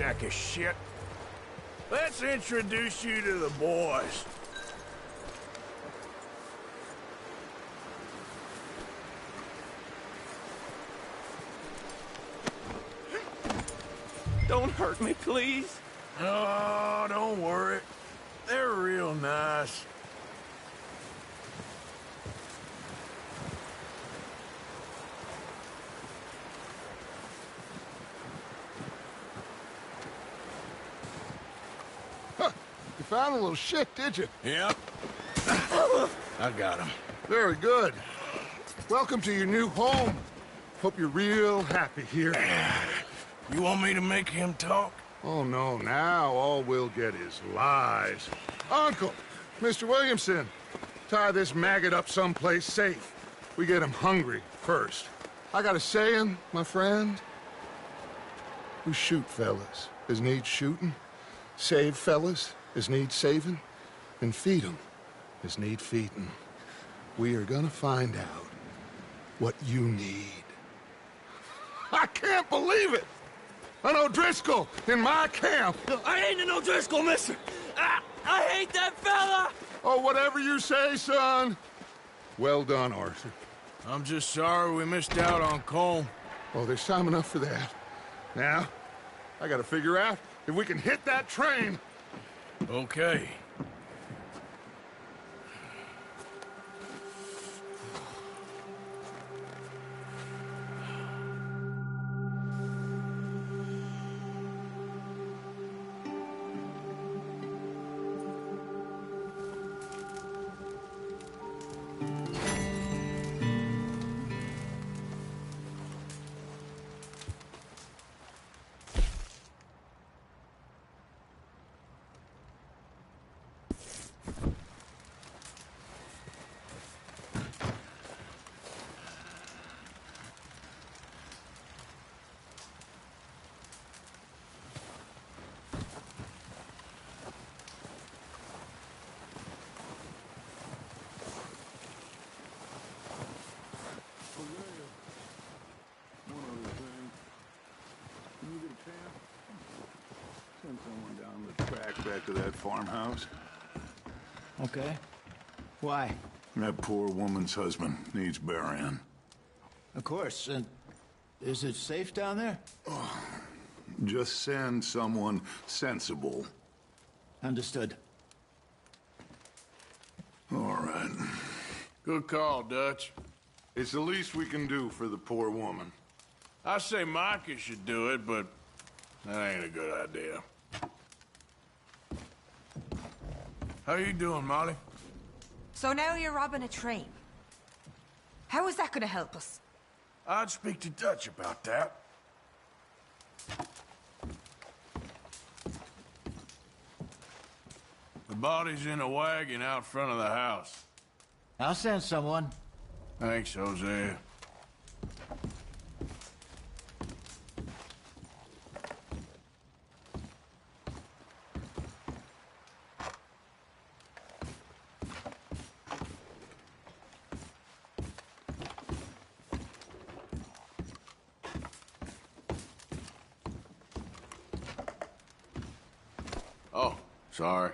sack of shit. Let's introduce you to the boys. Don't hurt me, please. Oh, don't worry. They're real nice. Huh. You found a little shit, did you? Yep. I got him. Very good. Welcome to your new home. Hope you're real happy here. You want me to make him talk? Oh, no, now all we'll get is lies. Uncle, Mr. Williamson, tie this maggot up someplace safe. We get him hungry first. I got a saying, my friend. We shoot fellas as need shooting, save fellas as need saving, and feed 'em as need feeding. We are gonna find out what you need. I can't believe it! An O'Driscoll in my camp! I ain't an O'Driscoll, mister! I hate that fella! Oh, whatever you say, son. Well done, Arthur. I'm just sorry we missed out on Colm. Oh, there's time enough for that. Now, I gotta figure out if we can hit that train. Okay. Send someone down the track back to that farmhouse. Okay. Why? That poor woman's husband needs burying. Of course. And is it safe down there? Just send someone sensible. Understood. All right. Good call, Dutch. It's the least we can do for the poor woman. I say Micah should do it, but that ain't a good idea. How you doing, Molly? So now you're robbing a train. How is that gonna help us? I'd speak to Dutch about that. The body's in a wagon out front of the house. I'll send someone. Thanks, Hosea. Oh, sorry.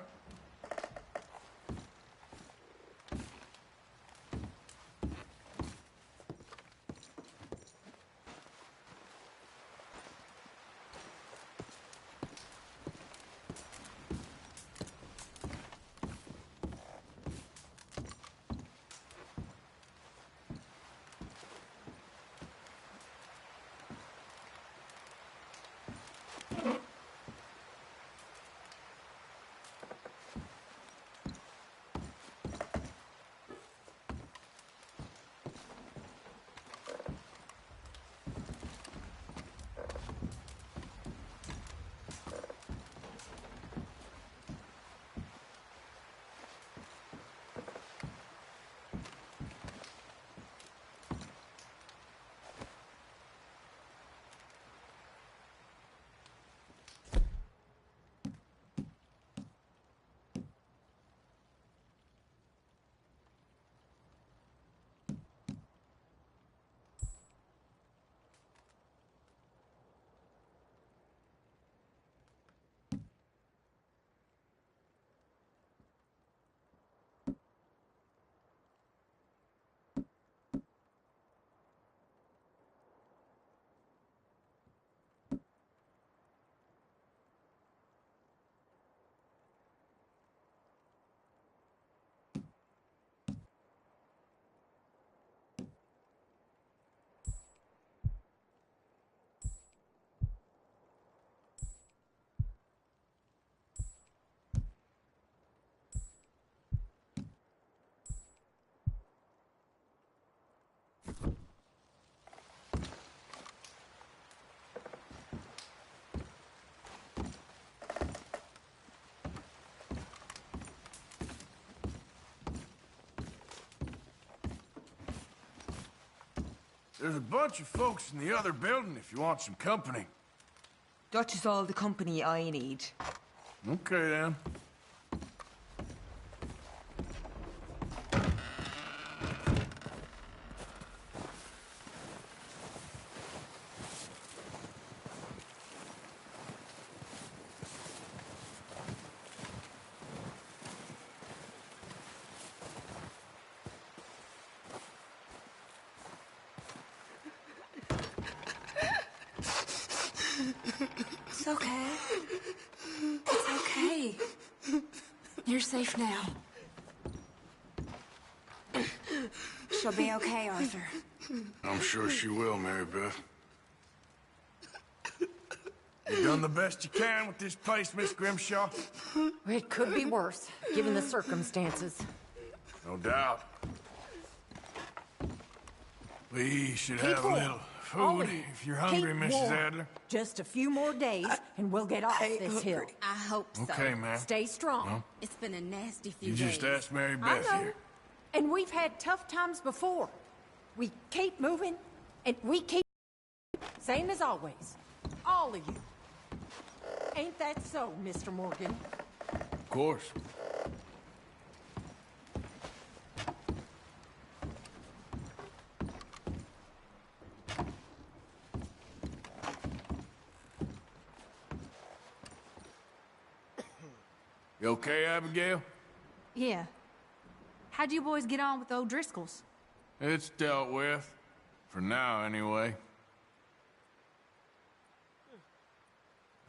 There's a bunch of folks in the other building if you want some company. Dutch is all the company I need. Okay, then. It's okay. It's okay. You're safe now. She'll be okay, Arthur. I'm sure she will, Mary Beth. You done the best you can with this place, Miss Grimshaw? It could be worse, given the circumstances. No doubt. We should Keep have a warm. little All food of you. if you're hungry, Keep Mrs. warm. Adler. Just a few more days, and we'll get off this hill. I hope so. Okay, ma'am. Stay strong. It's been a nasty few You days. just asked Mary I Beth know. here. And we've had tough times before. We keep moving, and we keep... Same as always. All of you. Ain't that so, Mr. Morgan? Of course. You okay, Abigail? Yeah. How'd you boys get on with the O'Driscolls? It's dealt with. For now, anyway.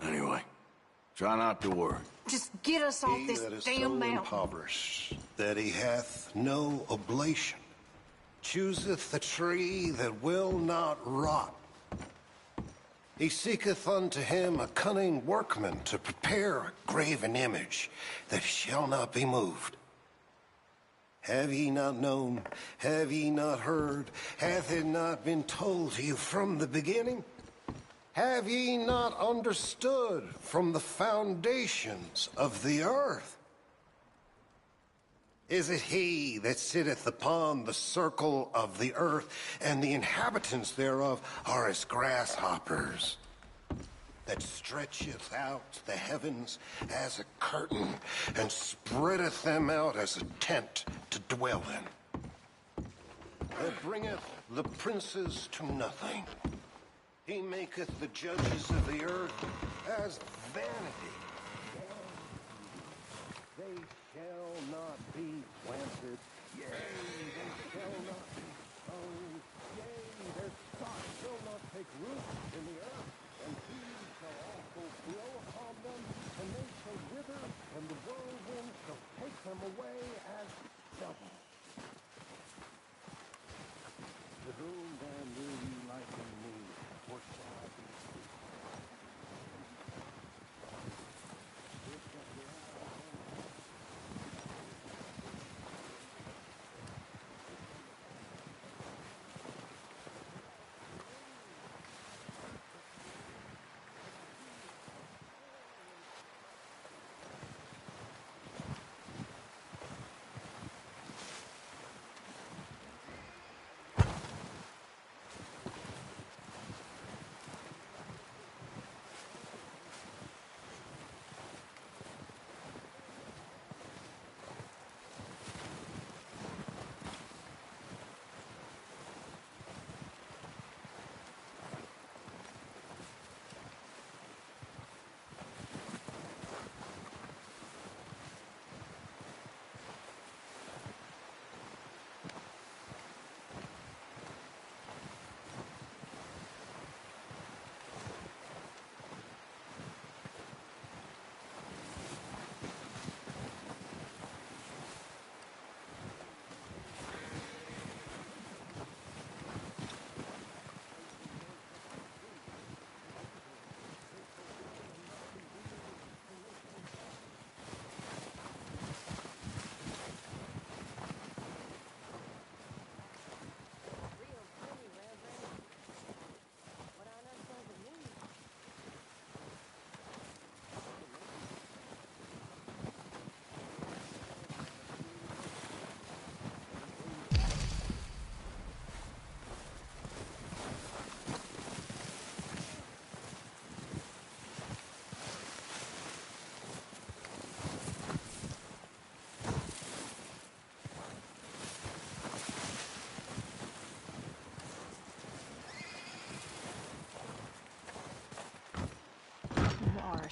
Anyway, try not to worry. Just get us off He this that is damn so mountain. impoverished that he hath no oblation, chooseth the tree that will not rot. He seeketh unto him a cunning workman to prepare a graven image that shall not be moved. Have ye not known? Have ye not heard? Hath it not been told to you from the beginning? Have ye not understood from the foundations of the earth? Is it he that sitteth upon the circle of the earth, and the inhabitants thereof are as grasshoppers, that stretcheth out the heavens as a curtain, and spreadeth them out as a tent to dwell in? That bringeth the princes to nothing. He maketh the judges of the earth as vanity. They shall not be planted, yea, they shall not be sown, yea, their stock shall not take root in the earth, and he shall also blow upon them, and they shall wither, and the whirlwind shall take them away as stubble. To whom then will ye liken me, or shall I be?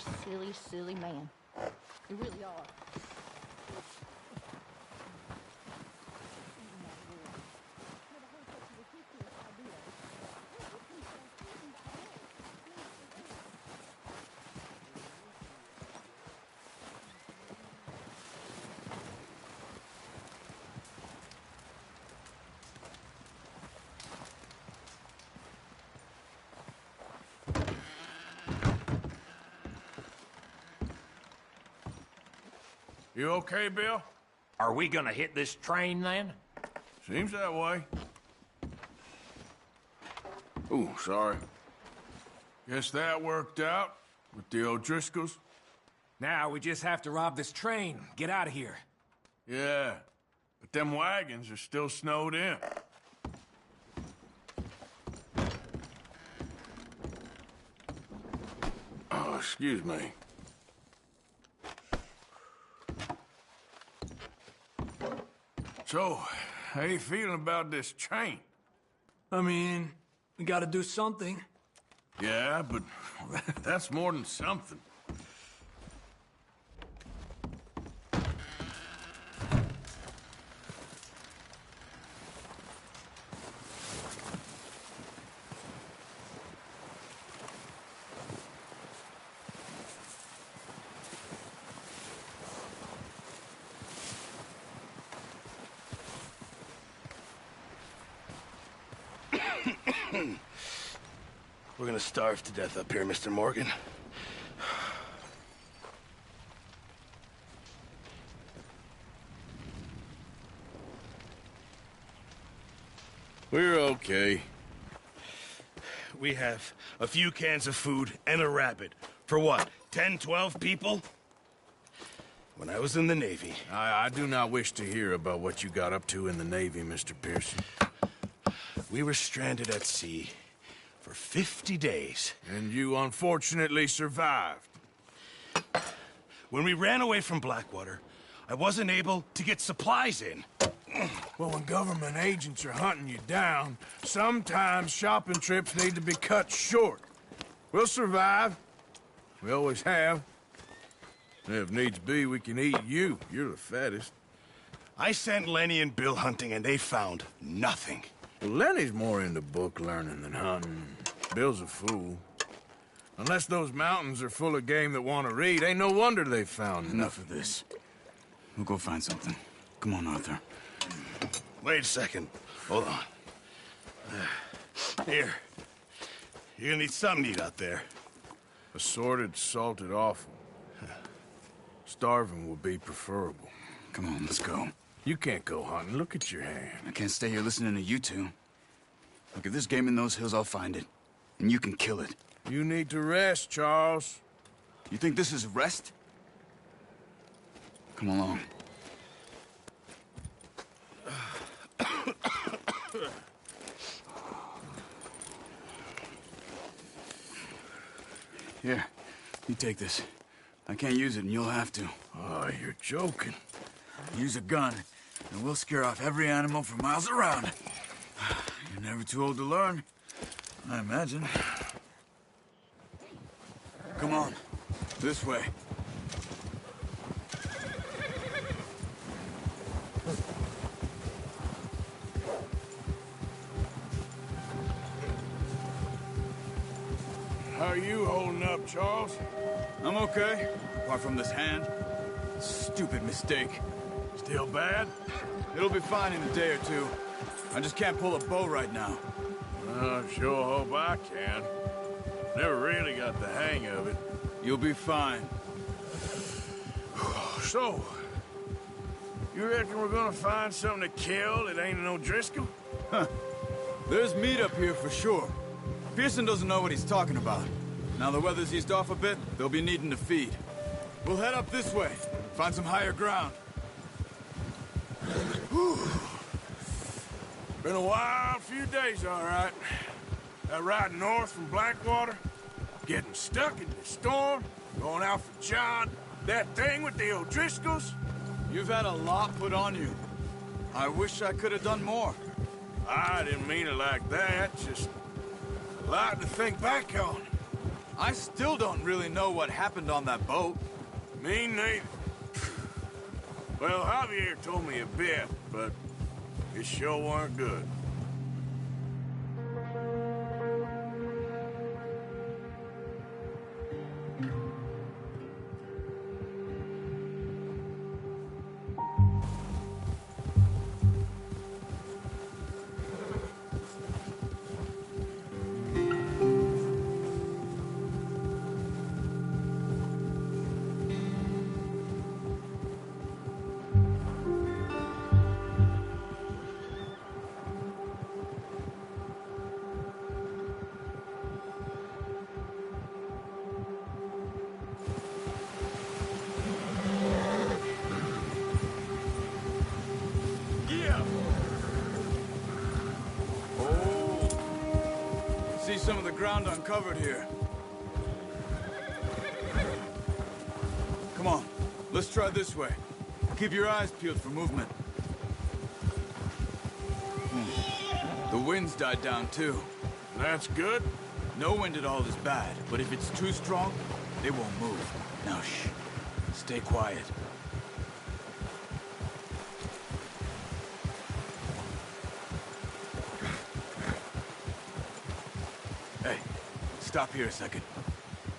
a silly, silly man. You really are. You okay, Bill? Are we gonna hit this train then? Seems that way. Ooh, sorry. Guess that worked out with the O'Driscolls. Now we just have to rob this train, get out of here. Yeah, but them wagons are still snowed in. Oh, excuse me. So, how you feeling about this train? I mean, we gotta do something. Yeah, but that's more than something. We're gonna starve to death up here, Mr. Morgan. We're okay. We have a few cans of food and a rabbit. For what, 10, 12 people? When I was in the Navy... I do not wish to hear about what you got up to in the Navy, Mr. Pearson. We were stranded at sea for 50 days. And you unfortunately survived. When we ran away from Blackwater, I wasn't able to get supplies in. Well, when government agents are hunting you down, sometimes shopping trips need to be cut short. We'll survive. We always have. And if needs be, we can eat you. You're the fattest. I sent Lenny and Bill hunting, and they found nothing. Well, Lenny's more into book learning than hunting. Bill's a fool. Unless those mountains are full of game that want to read, ain't no wonder they found Enough of this. We'll go find something. Come on, Arthur. Wait a second. Hold on. Here. You're gonna need something to eat out there. Assorted, salted offal. Starving will be preferable. Come on, let's go. You can't go hunting. Look at your hand. I can't stay here listening to you two. Look, if there's game in those hills, I'll find it. And you can kill it. You need to rest, Charles. You think this is rest? Come along. Here, you take this. I can't use it, and you'll have to. Oh, you're joking. Use a gun, and we'll scare off every animal for miles around. You're never too old to learn, I imagine. Come on, this way. How are you holding up, Charles? I'm okay, apart from this hand. Stupid mistake. Still bad? It'll be fine in a day or two. I just can't pull a bow right now. I sure hope I can. Never really got the hang of it. You'll be fine. So, you reckon we're gonna find something to kill that ain't an O'Driscoll? Huh. There's meat up here for sure. Pearson doesn't know what he's talking about. Now the weather's eased off a bit, they'll be needing to feed. We'll head up this way, find some higher ground. Whew. Been a wild few days, all right. That ride north from Blackwater, getting stuck in the storm, going out for John, that thing with the O'Driscolls. You've had a lot put on you. I wish I could have done more. I didn't mean it like that, just a lot to think back on. I still don't really know what happened on that boat. Me neither. Well, Javier told me a bit, but it sure weren't good. See some of the ground uncovered here. Come on, let's try this way. Keep your eyes peeled for movement. The wind's died down too. That's good. No wind at all is bad, but if it's too strong, it won't move. Now shh, stay quiet. Hey, stop here a second.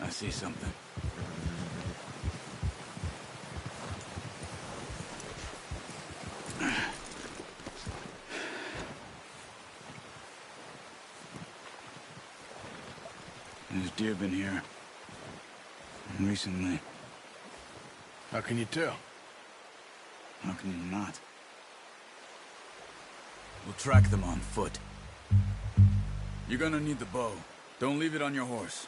I see something. There's deer been here. Recently. How can you tell? How can you not? We'll track them on foot. You're gonna need the bow. Don't leave it on your horse.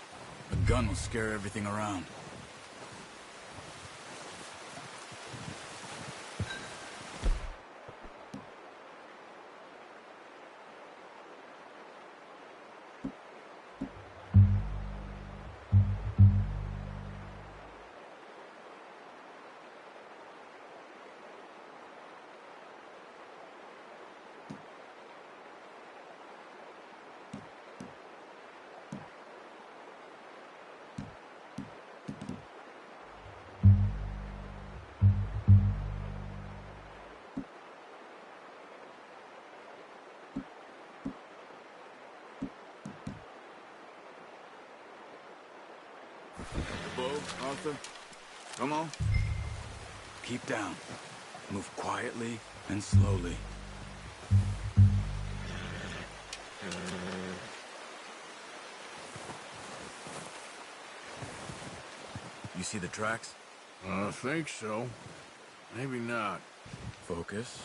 The gun will scare everything around. The bow, Arthur. Come on. Keep down. Move quietly and slowly. You see the tracks? I think so. Maybe not. Focus.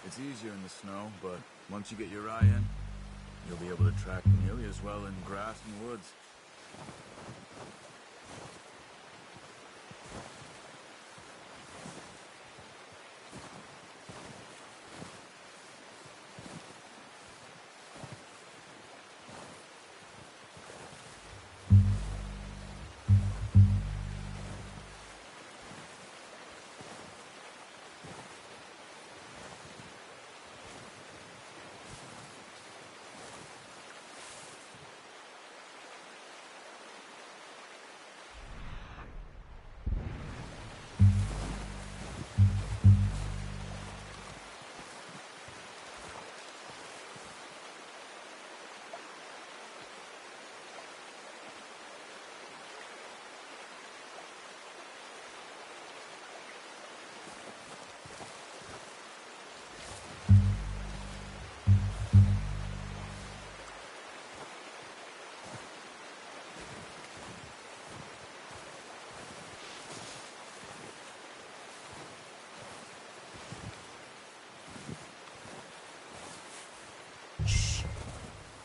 It's easier in the snow, but once you get your eye in, you'll be able to track nearly as well in grass and woods.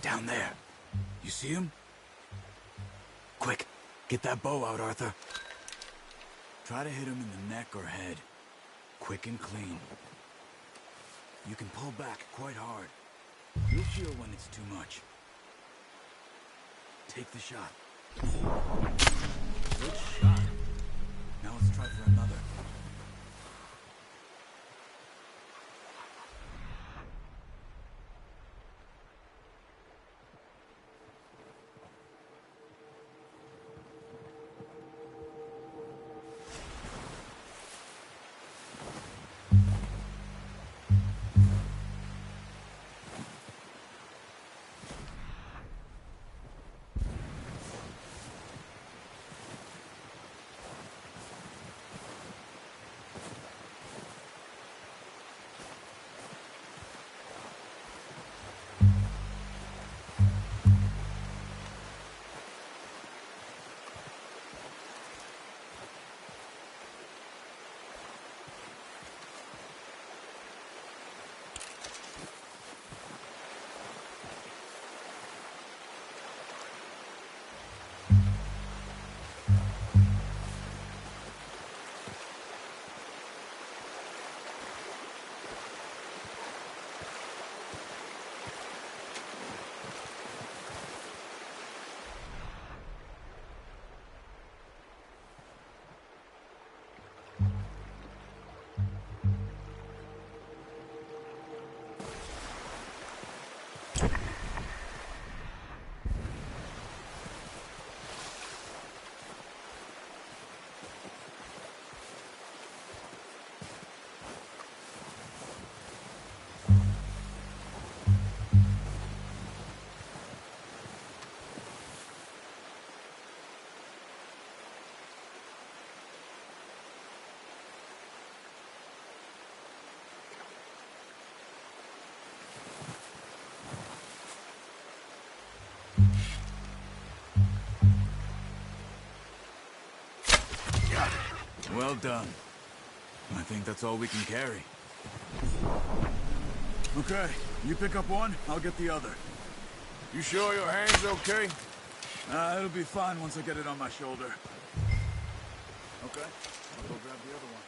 Down there. You see him? Quick, get that bow out, Arthur. Try to hit him in the neck or head. Quick and clean. you can pull back quite hard. You'll feel when it's too much. Take the shot. Good shot. Now let's try for another. Well done. I think that's all we can carry. Okay, you pick up one, I'll get the other. You sure your hand's okay? It'll be fine once I get it on my shoulder. Okay, I'll go grab the other one.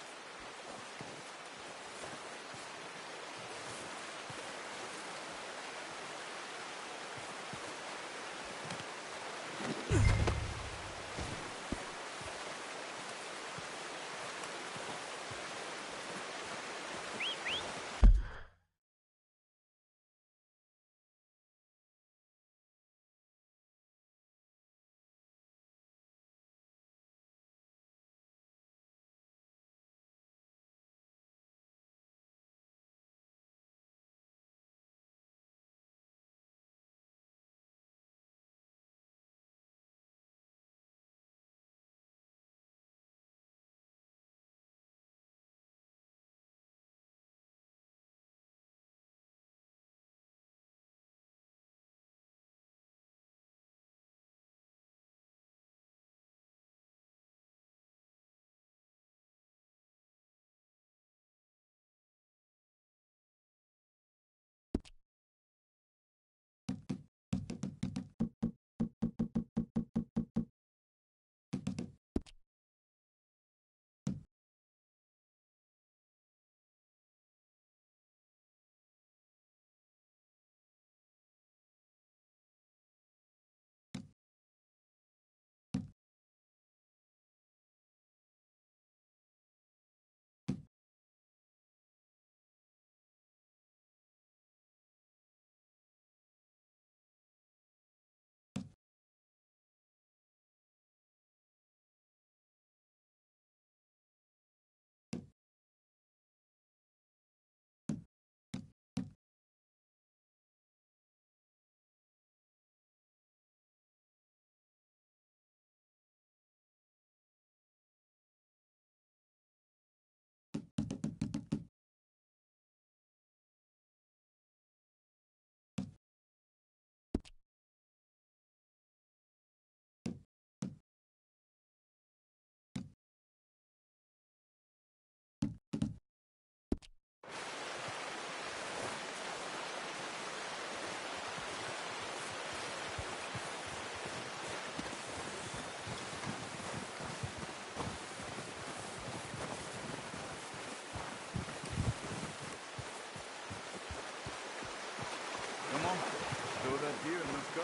Let's go.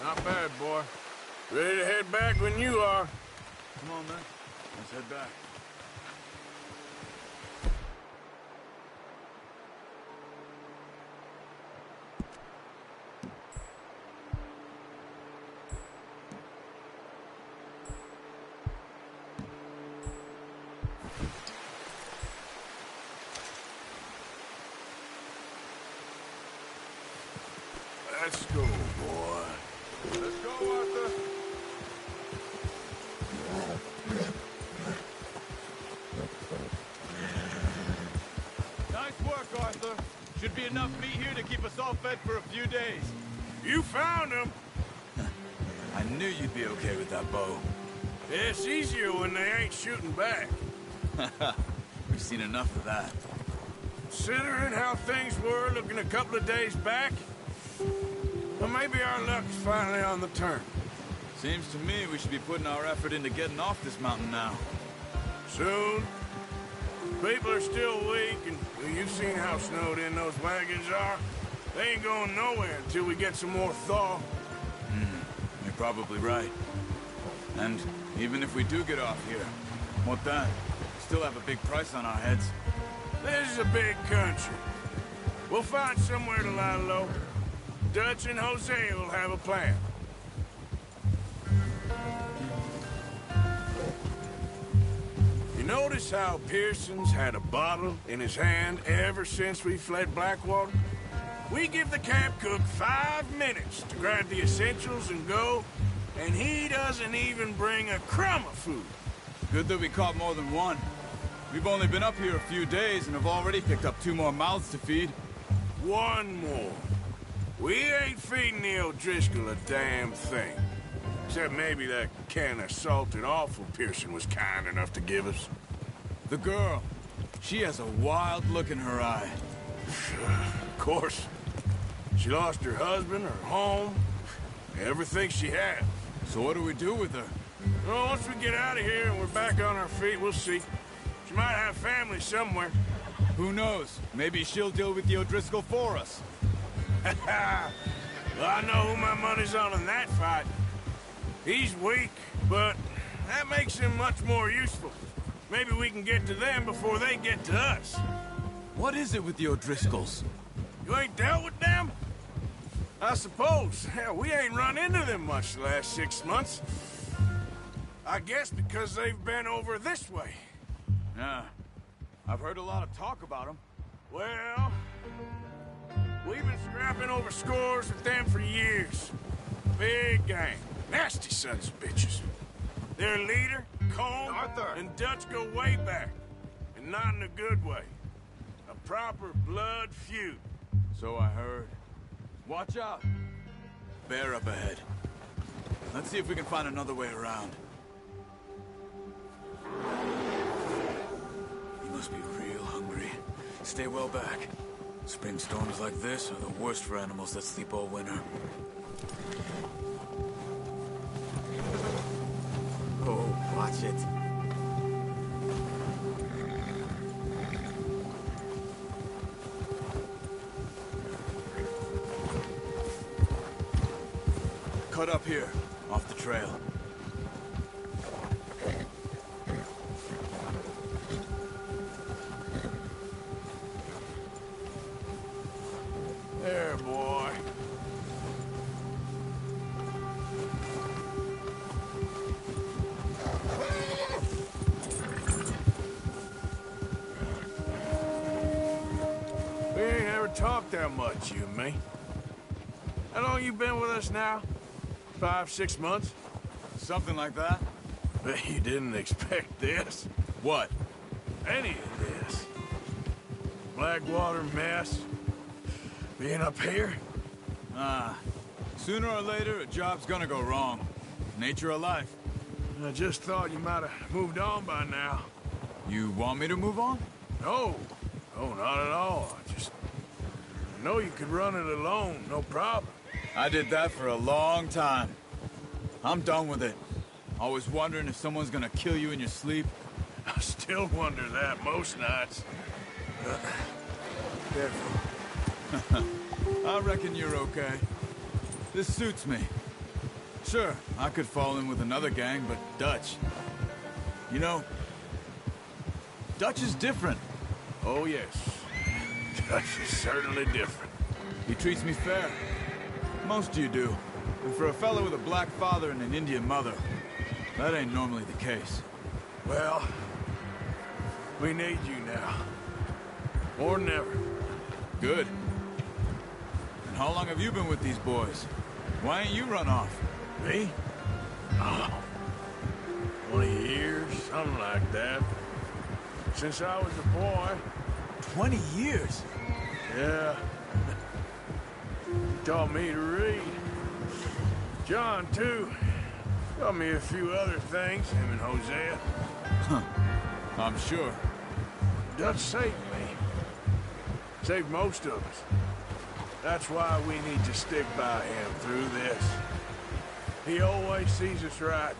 Not bad, boy. Ready to head back when you are. Come on, then. Let's head back. Let's go, boy. Let's go, Arthur. Nice work, Arthur. Should be enough meat here to keep us all fed for a few days. You found him. I knew you'd be okay with that bow. It's easier when they ain't shooting back. We've seen enough of that. Considering how things were looking a couple of days back, well, maybe our luck's finally on the turn. Seems to me we should be putting our effort into getting off this mountain now. Soon. People are still weak, and well, you've seen how snowed in those wagons are. They ain't going nowhere until we get some more thaw. You're probably right. And even if we do get off here, what then? We still have a big price on our heads. This is a big country. We'll find somewhere to lie low. Dutch and Hosea will have a plan. You notice how Pearson's had a bottle in his hand ever since we fled Blackwater? We give the camp cook 5 minutes to grab the essentials and go, and he doesn't even bring a crumb of food. Good that we caught more than one. We've only been up here a few days and have already picked up 2 more mouths to feed. 1 more. We ain't feeding the O'Driscoll a damn thing. Except maybe that can of salted offal Pearson was kind enough to give us. The girl. She has a wild look in her eye. Of course. She lost her husband, her home, everything she had. So what do we do with her? Well, once we get out of here and we're back on our feet, we'll see. She might have family somewhere. Who knows? Maybe she'll deal with the O'Driscoll for us. Well, I know who my money's on in that fight. He's weak, but that makes him much more useful. Maybe we can get to them before they get to us. What is it with the O'Driscolls? You ain't dealt with them? I suppose. Hell, we ain't run into them much the last 6 months. I guess because they've been over this way. Yeah. I've heard a lot of talk about them. Well, we've been scrapping over scores with them for years. Big gang. Nasty sons of bitches. Their leader, Colm, and Dutch go way back. And not in a good way. A proper blood feud. So I heard. Watch out. Bear up ahead. Let's see if we can find another way around. You must be real hungry. Stay well back. Spring storms like this are the worst for animals that sleep all winter. Oh, watch it. Cut up here, off the trail. There, boy. We ain't ever talked that much, you and me. How long you been with us now? 5, 6 months? Something like that. Bet you didn't expect this. What? Any of this. Blackwater mess. Being up here? Sooner or later, a job's gonna go wrong. Nature of life. I just thought you might have moved on by now. You want me to move on? No. No, not at all. I know you could run it alone, no problem. I did that for a long time. I'm done with it. Always wondering if someone's gonna kill you in your sleep. I still wonder that most nights. Careful. I reckon you're okay. This suits me. Sure, I could fall in with another gang, but Dutch... You know, Dutch is different. Oh, yes. Dutch is certainly different. He treats me fair. Most of you do. And for a fellow with a black father and an Indian mother, that ain't normally the case. Well, we need you now. More than ever. Good. And how long have you been with these boys? Why ain't you run off? Me? Oh, 20 years, something like that. Since I was a boy. 20 years? Yeah. He taught me to read. John, too. Taught me a few other things, him and Hosea. Huh. I'm sure. Dutch saved me. Saved most of us. That's why we need to stick by him through this. He always sees us right.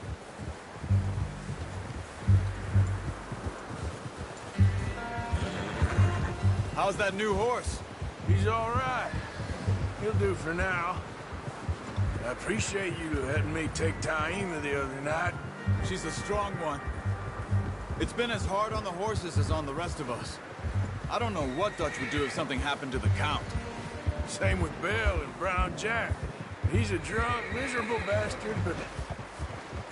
How's that new horse? He's all right. He'll do for now. I appreciate you letting me take Taima the other night. She's a strong one. It's been as hard on the horses as on the rest of us. I don't know what Dutch would do if something happened to the Count. Same with Bill and Brown Jack. He's a drunk, miserable bastard, but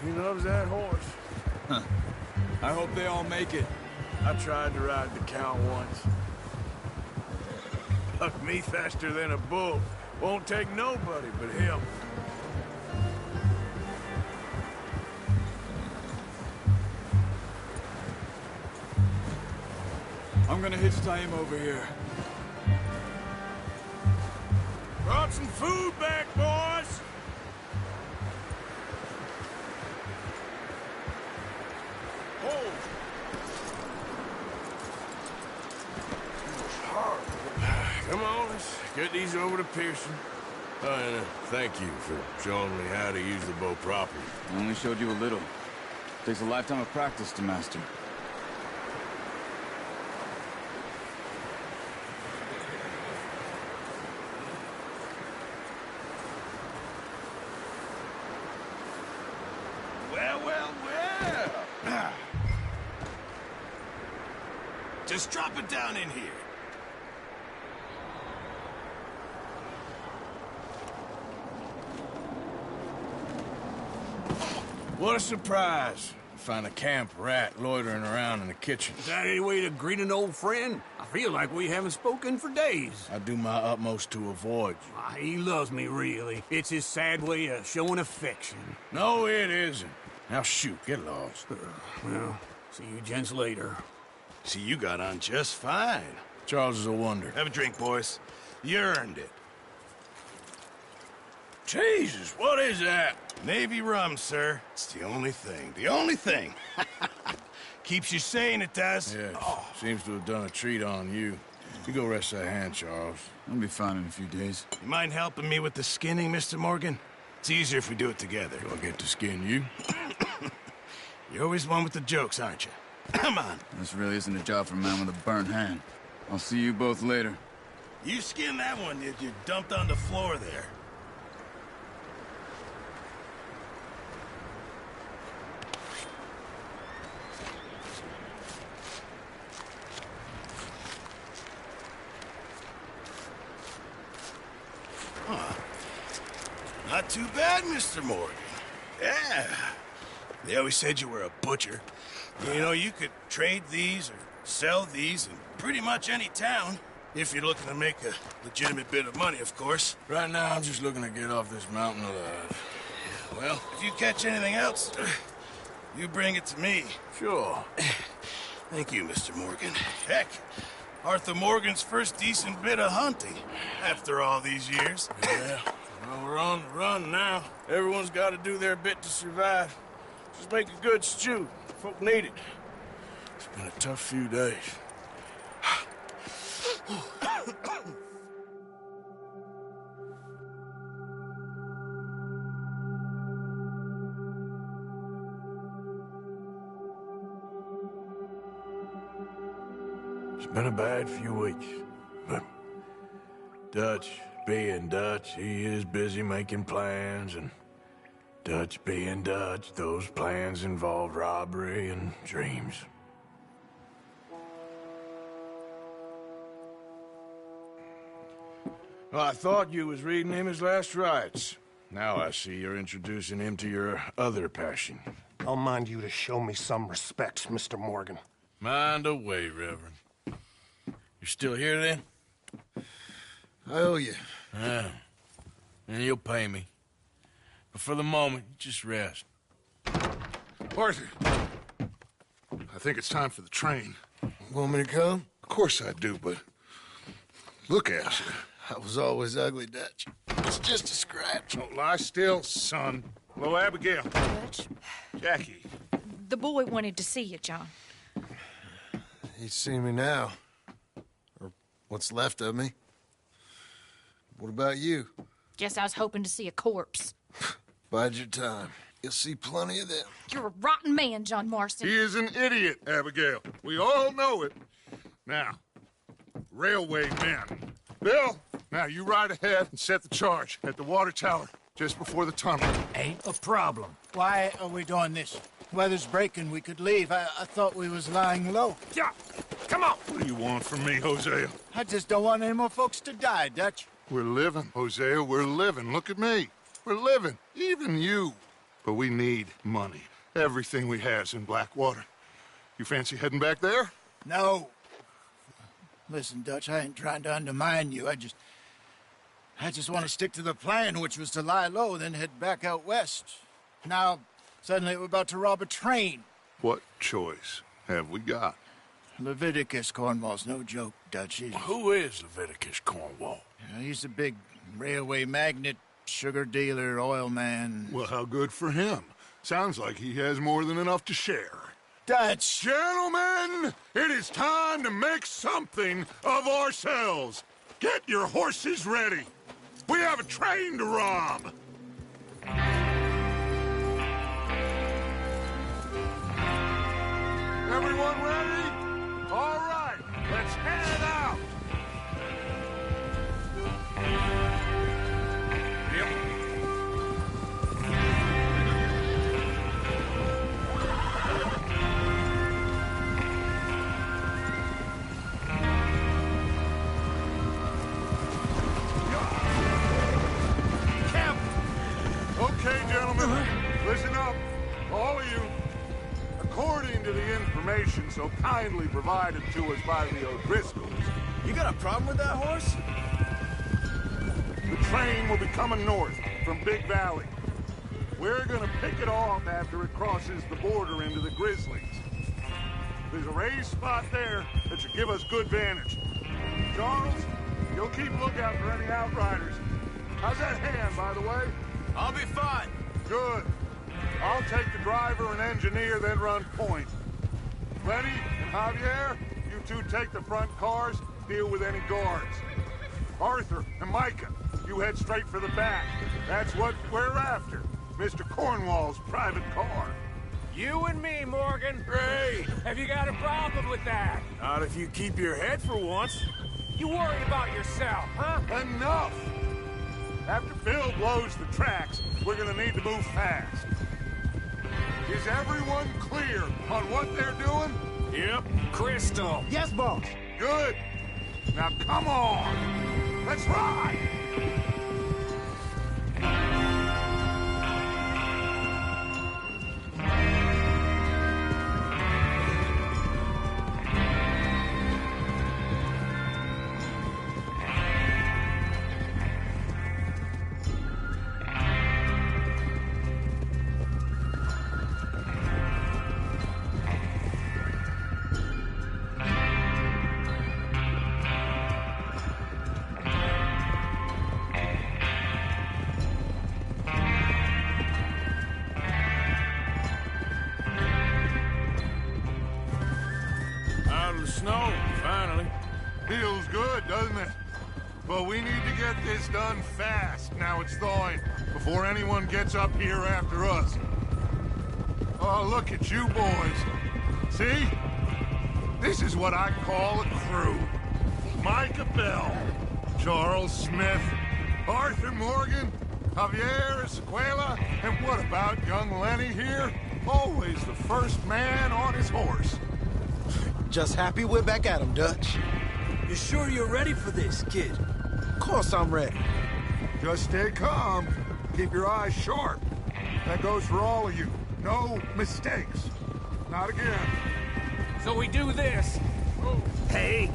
he loves that horse. Huh. I hope they all make it. I tried to ride the Count once. Bucked me faster than a bull. Won't take nobody but him. I'm gonna hitch Taima over here. Brought some food back, boys! Oh! Come on, let's get these over to Pearson. Oh, and thank you for showing me how to use the bow properly. I only showed you a little. Takes a lifetime of practice to master. Well. Just drop it down in here. What a surprise. Find a camp rat loitering around in the kitchen. Is that any way to greet an old friend? I feel like we haven't spoken for days. I do my utmost to avoid you. He loves me, really. It's his sad way of showing affection. No, it isn't. Now shoot, get lost. Well, see you gents later. See, you got on just fine. Charles is a wonder. Have a drink, boys. You earned it. Jesus, what is that? Navy rum, sir. It's the only thing. The only thing. Keeps you sane, it does. Yes. Oh. Seems to have done a treat on you. You go rest that hand, Charles. I'll be fine in a few days. You mind helping me with the skinning, Mr. Morgan? It's easier if we do it together. Do I get to skin you? You're always one with the jokes, aren't you? Come on. This really isn't a job for a man with a burnt hand. I'll see you both later. You skinned that one that you dumped on the floor there. Not too bad, Mr. Morgan. Yeah. They always said you were a butcher. You know, you could trade these or sell these in pretty much any town. If you're looking to make a legitimate bit of money, of course. Right now, I'm just looking to get off this mountain alive. Well, if you catch anything else, you bring it to me. Sure. Thank you, Mr. Morgan. Heck, Arthur Morgan's first decent bit of hunting after all these years. Yeah, well, we're on the run now. Everyone's got to do their bit to survive. Just make a good stew. Folk need it. It's been a tough few days. It's been a bad few weeks, but Dutch being Dutch, he is busy making plans, and Dutch being Dutch, those plans involve robbery and dreams. Well, I thought you was reading him his last rites. Now I see you're introducing him to your other passion. I'll mind you to show me some respect, Mr. Morgan. Mind away, Reverend. You're still here, then? I owe you. Yeah. And you'll pay me. But for the moment, just rest. Arthur, I think it's time for the train. Want me to come? Of course I do, but look at you. I was always ugly, Dutch. It's just a scratch. Don't lie still, son. Hello, Abigail. Dutch, Jackie. the boy wanted to see you, John. He's seen me now. Or what's left of me. What about you? Guess I was hoping to see a corpse. Bide your time. You'll see plenty of them. You're a rotten man, John Marston. He is an idiot, Abigail. We all know it. Now, railway men. Bill, now you ride ahead and set the charge at the water tower just before the tunnel. Ain't a problem. Why are we doing this? Weather's breaking. We could leave. I thought we was lying low. Yeah, come on. What do you want from me, Hosea? I just don't want any more folks to die, Dutch. We're living, Hosea. We're living. Look at me. We're living. Even you. But we need money. Everything we has in Blackwater. You fancy heading back there? No. Listen, Dutch, I ain't trying to undermine you. I just want to stick to the plan, which was to lie low, then head back out west. Now, suddenly we're about to rob a train. What choice have we got? Leviticus Cornwall's no joke, Dutch. Who is Leviticus Cornwall? He's a big railway magnate, sugar dealer, oil man. Well, how good for him. Sounds like he has more than enough to share. Dutch! Gentlemen, it is time to make something of ourselves. Get your horses ready. We have a train to rob. Everyone ready? All right, let's head out. Okay, gentlemen, listen up, all of you. According to the information so kindly provided to us by the O'Driscolls... You got a problem with that horse? The train will be coming north from Big Valley. We're gonna pick it off after it crosses the border into the Grizzlies. There's a raised spot there that should give us good vantage. Charles, you'll keep lookout for any outriders. How's that hand, by the way? I'll be fine. Good. I'll take the driver and engineer, then run point. Lenny and Javier, you two take the front cars, deal with any guards. Arthur and Micah, you head straight for the back. That's what we're after. Mr. Cornwall's private car. You and me, Morgan. Great. Have you got a problem with that? Not if you keep your head for once. You worry about yourself, huh? Enough! After Bill blows the tracks, we're gonna need to move fast. Is everyone clear on what they're doing? Yep. Crystal. Yes, boss. Good. Now come on. Let's ride. but we need to get this done fast. Now it's thawing, before anyone gets up here after us. Oh, look at you boys. See? This is what I call a crew. Micah Bell, Charles Smith, Arthur Morgan, Javier Escuela, and what about young Lenny here? Always the first man on his horse. Just happy we're back at him, Dutch. You sure you're ready for this, kid? Of course I'm ready. Just stay calm. Keep your eyes sharp. That goes for all of you. No mistakes. Not again. So we do this. Hey.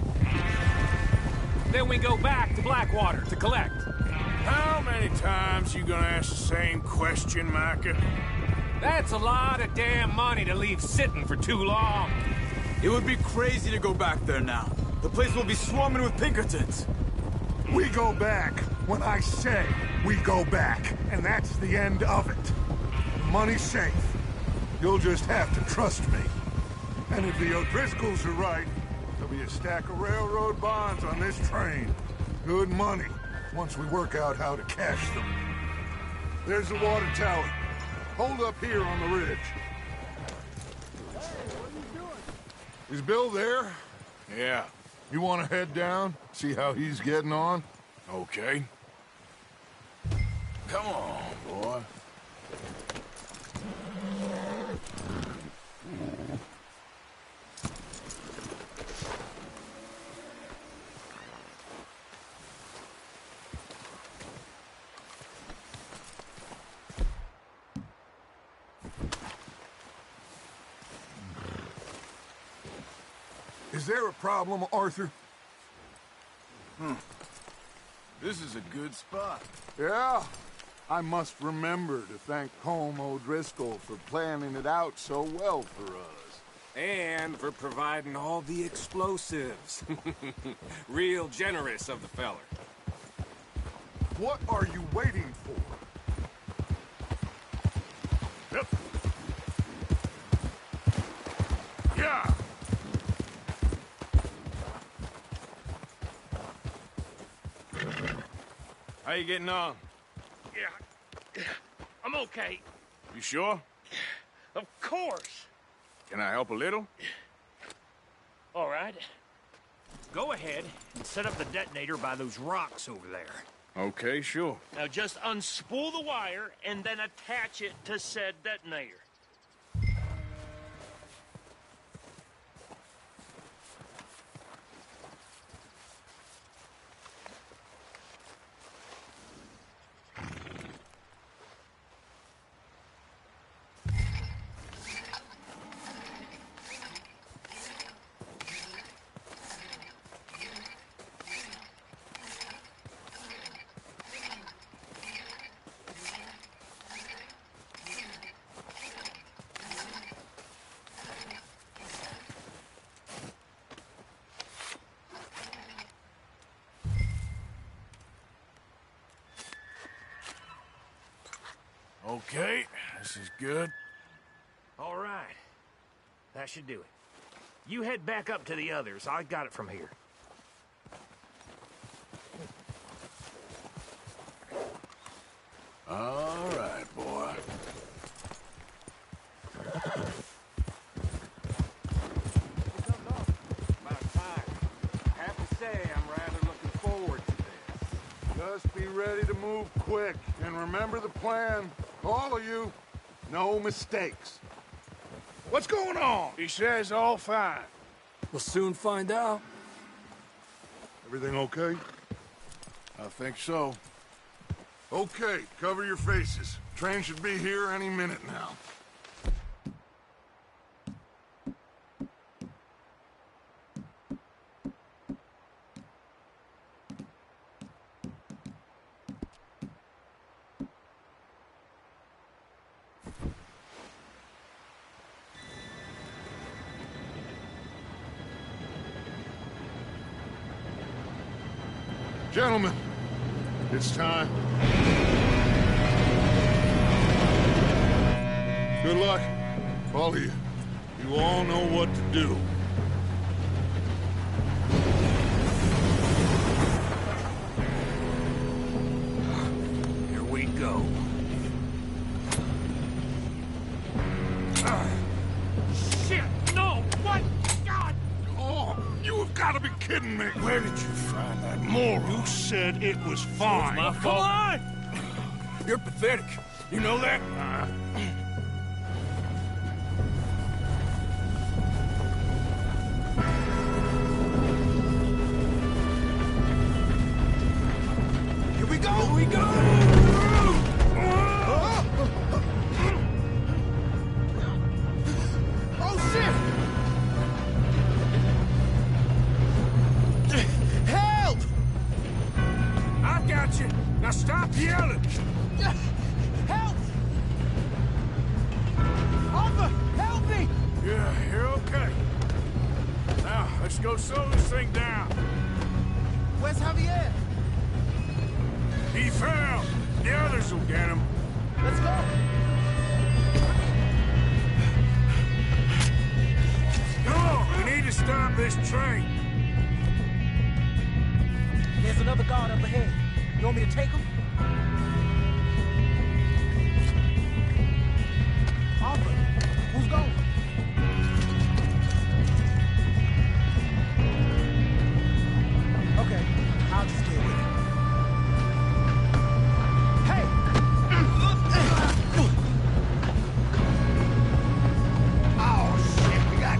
Then we go back to Blackwater to collect. How many times you gonna ask the same question, Micah? That's a lot of damn money to leave sitting for too long. It would be crazy to go back there now. The place will be swarming with Pinkertons. We go back when I say we go back, and that's the end of it. The money's safe. You'll just have to trust me. And if the O'Driscolls are right, there'll be a stack of railroad bonds on this train. Good money, once we work out how to cash them. There's the water tower. Hold up here on the ridge. Is Bill there? Yeah. You want to head down, see how he's getting on? Okay. Come on, boy. Is there a problem, Arthur? This is a good spot. Yeah. I must remember to thank Colm O'Driscoll for planning it out so well for us. And for providing all the explosives. Real generous of the feller. What are you waiting for? Yep. Yeah. How you getting on? Yeah, I'm okay. You sure? Of course. Can I help a little? All right. Go ahead and set up the detonator by those rocks over there. Okay, sure. Now just unspool the wire and then attach it to said detonator. Okay, this is good. All right. That should do it. You head back up to the others. I got it from here. All right, boy. About time. I have to say, I'm rather looking forward to this. Just be ready to move quick, and remember the plan. All of you, no mistakes. What's going on? He says all fine. We'll soon find out. Everything okay? I think so. Okay, cover your faces. Train should be here any minute now. Gentlemen, it's time. Good luck, all of you. You all know what to do. Shit! No! What? God! Oh, you have got to be kidding me. Where did you find that moron? You said it was fine. My Come fault. on! You're pathetic. You know that? Here we go! Here we go! Oh, shit! Help! I've got you. Now stop yelling. Help! Arthur, help me! Yeah, you're okay. Now, let's go slow this thing down. Where's Javier? He fell. The others will get him. Let's go! Come on, we need to stop this train. There's another guard up ahead. You want me to take him? Arthur, who's going? Okay, I'll just stay with you. Hey! Oh, shit, we got...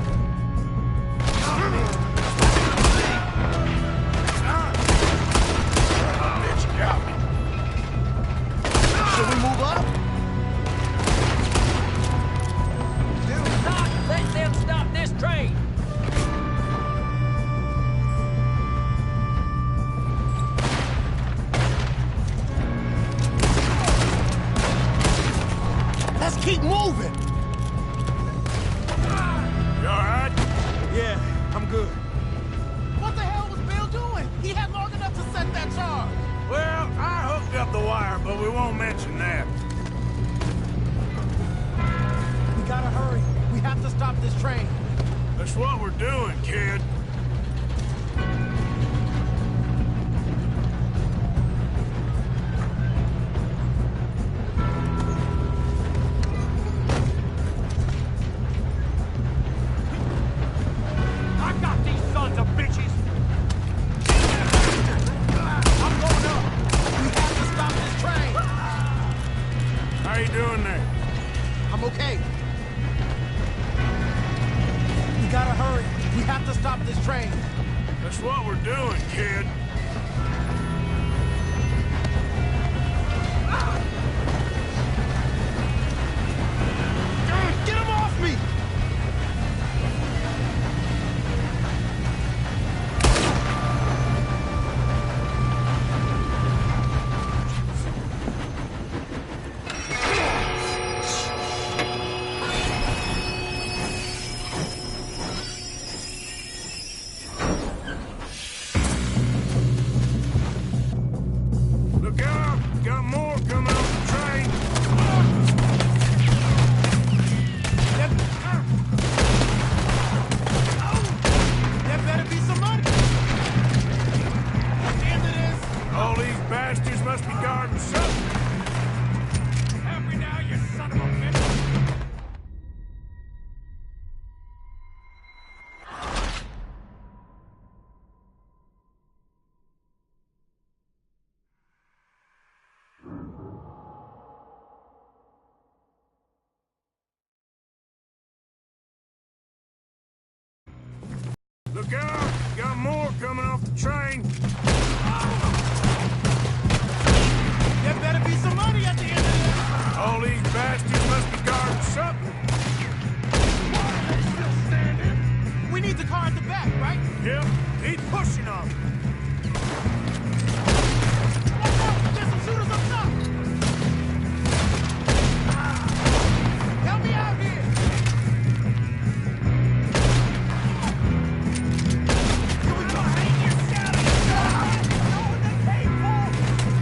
Bitch, got me. Should we move up? Do not let them stop this train! Let's keep moving! You all right? Yeah, I'm good. What the hell was Bill doing? He had long enough to set that charge. Well, I hooked up the wire, but we won't mention that. We gotta hurry. We have to stop this train. That's what we're doing, kid. I got these sons of bitches! I'm going up. We have to stop this train. How you doing there? I'm okay. We gotta hurry. We have to stop this train. That's what we're doing, kid. Get him off me! Look out! Got more coming off the train. There better be some money. At the end of this, All these bastards must be guarding something. Help me now, you son of a bitch! Look out! Got more coming off the train. there better be some money at the end of this. All these bastards must be guarding something. We need the car at the back, right? Yep, keep pushing on. Watch out! There's some shooters up top! Help me out here! Here we go!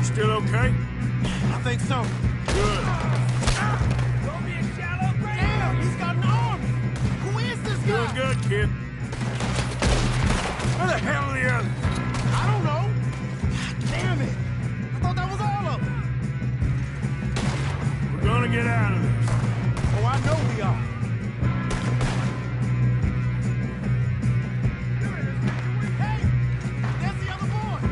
Still okay? I think so. Good. Don't be a shallow grave! Damn, he's got an army! Who is this Doing guy? good, kid. Where the hell are the others? I don't know. God damn it! I thought that was all of them. to get out of this. Oh, I know we are. Hey! There's the other boys!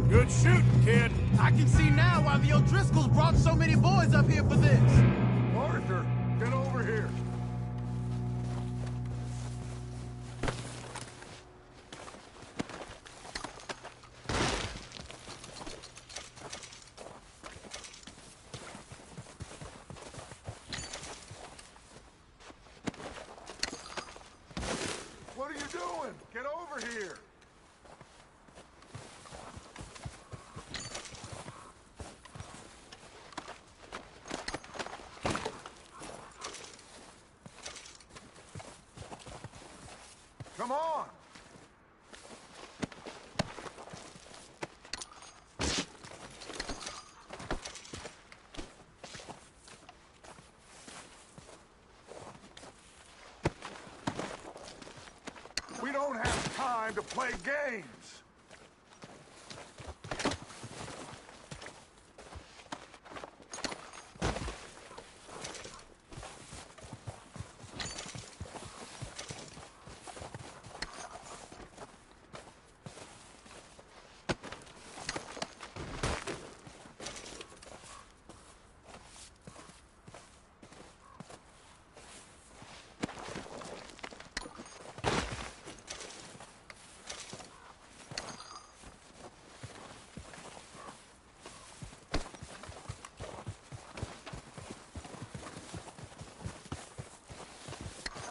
Good shooting, kid. I can see now why the O'Driscolls brought so many boys up here for this. Arthur, get over here. What are you doing? Get over here. Come on! We don't have time to play games!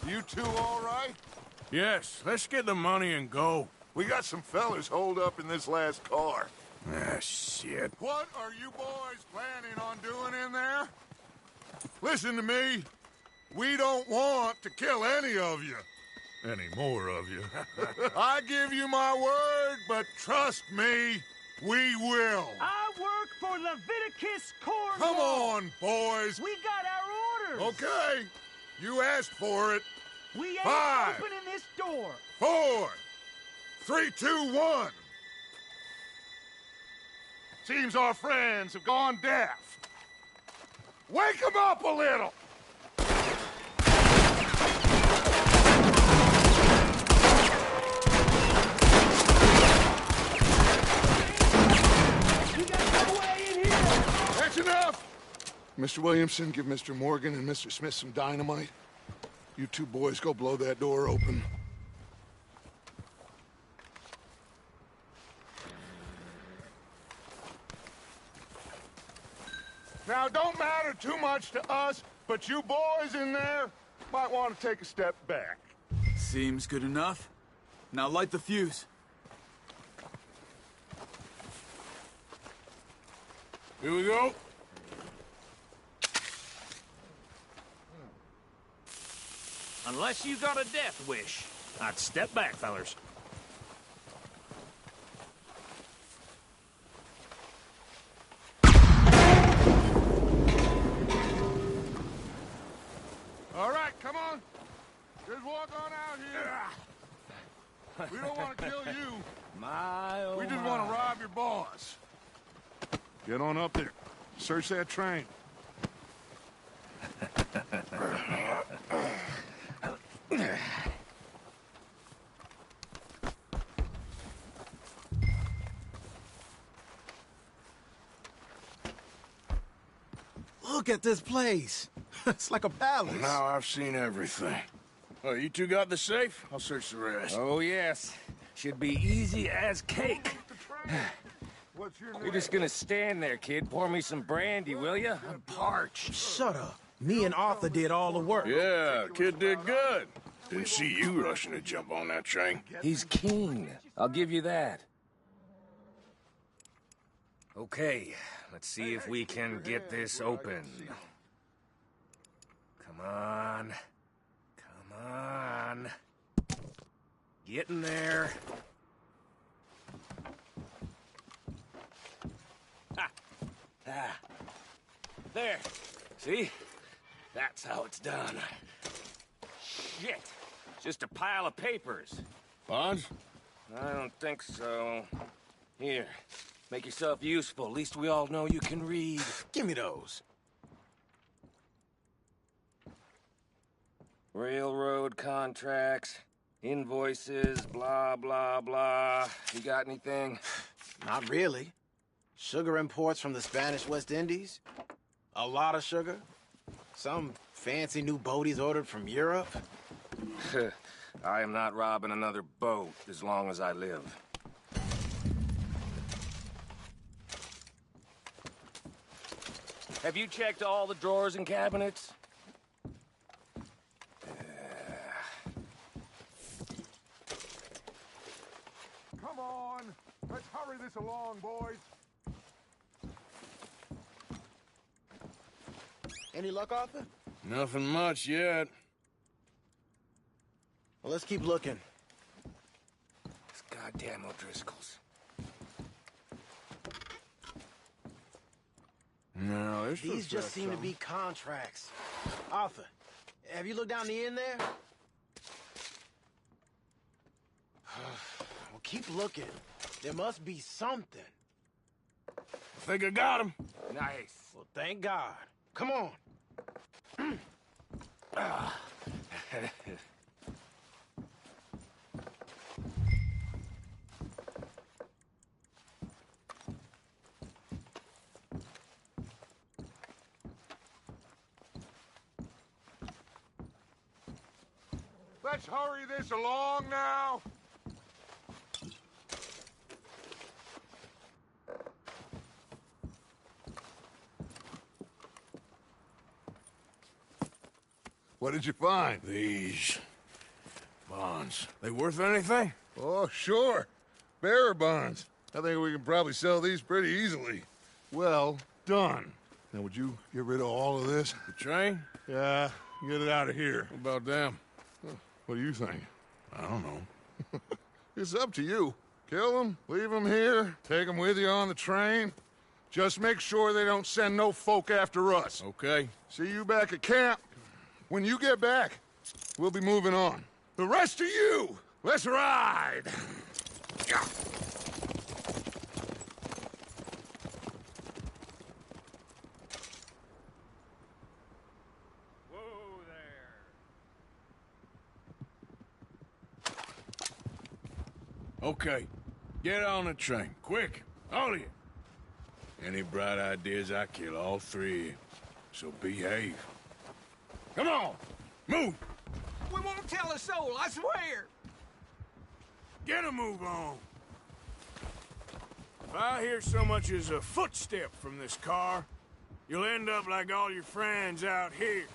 You two all right? Yes, let's get the money and go. We got some fellas holed up in this last car. Ah, shit. What are you boys planning on doing in there? Listen to me. We don't want to kill any of you. Any more of you. I give you my word, but trust me, we will. I work for Leviticus Corps. Come on, boys. We got our orders. Okay. You asked for it. We ain't 5, opening this door. 4, 3, 2, 1. Seems our friends have gone deaf. Wake them up a little! You got no way in here. That's enough! Mr. Williamson, give Mr. Morgan and Mr. Smith some dynamite. You two boys go blow that door open. Now, don't matter too much to us, but you boys in there might want to take a step back. Seems good enough. Now light the fuse. Here we go. Unless you got a death wish, I'd step back, fellers. All right, come on. Just walk on out here. We don't want to kill you. We just want to rob your boss. Get on up there. Search that train. Look at this place. It's like a palace. Now I've seen everything. Oh, you two got the safe? I'll search the rest. Oh, yes. Should be easy as cake. What's your You're just gonna stand there, kid. Pour me some brandy, will you? I'm parched. Shut up. Me and Arthur did all the work. Yeah, kid did good. Didn't see you rushing to jump on that train. He's keen. I'll give you that. Okay, let's see if we can get this open. Come on. Come on. Get in there. Ha! Ah. There. See? That's how it's done. Shit. Just a pile of papers. Bonds? I don't think so. Here. Make yourself useful. At least we all know you can read. Give me those. Railroad contracts, invoices, blah, blah, blah. You got anything? Not really. Sugar imports from the Spanish West Indies. A lot of sugar. Some fancy new boat he's ordered from Europe. I am not robbing another boat as long as I live. Have you checked all the drawers and cabinets? Come on! Let's hurry this along, boys. Any luck, Arthur? Nothing much yet. Well, let's keep looking. These goddamn O'Driscolls. No, These just seem to be contracts. Arthur, have you looked down the end there? Well, keep looking. There must be something. I think I got him. Nice. Well, thank God. Come on. Let's hurry this along now. What did you find? These bonds. They worth anything? Oh, sure. Bearer bonds. I think we can probably sell these pretty easily. Well done. Now, would you get rid of all of this? The train? Yeah, get it out of here. What about them? What do you think? I don't know. It's up to you. Kill them, leave them here, take them with you on the train. Just make sure they don't send no folk after us. Okay. See you back at camp. When you get back, we'll be moving on. The rest of you, let's ride! Whoa there. Okay. Get on the train. Quick. All of you. Any bright ideas, I kill all three of you. So behave. Come on! Move! We won't tell a soul, I swear! Get a move on! If I hear so much as a footstep from this car, you'll end up like all your friends out here.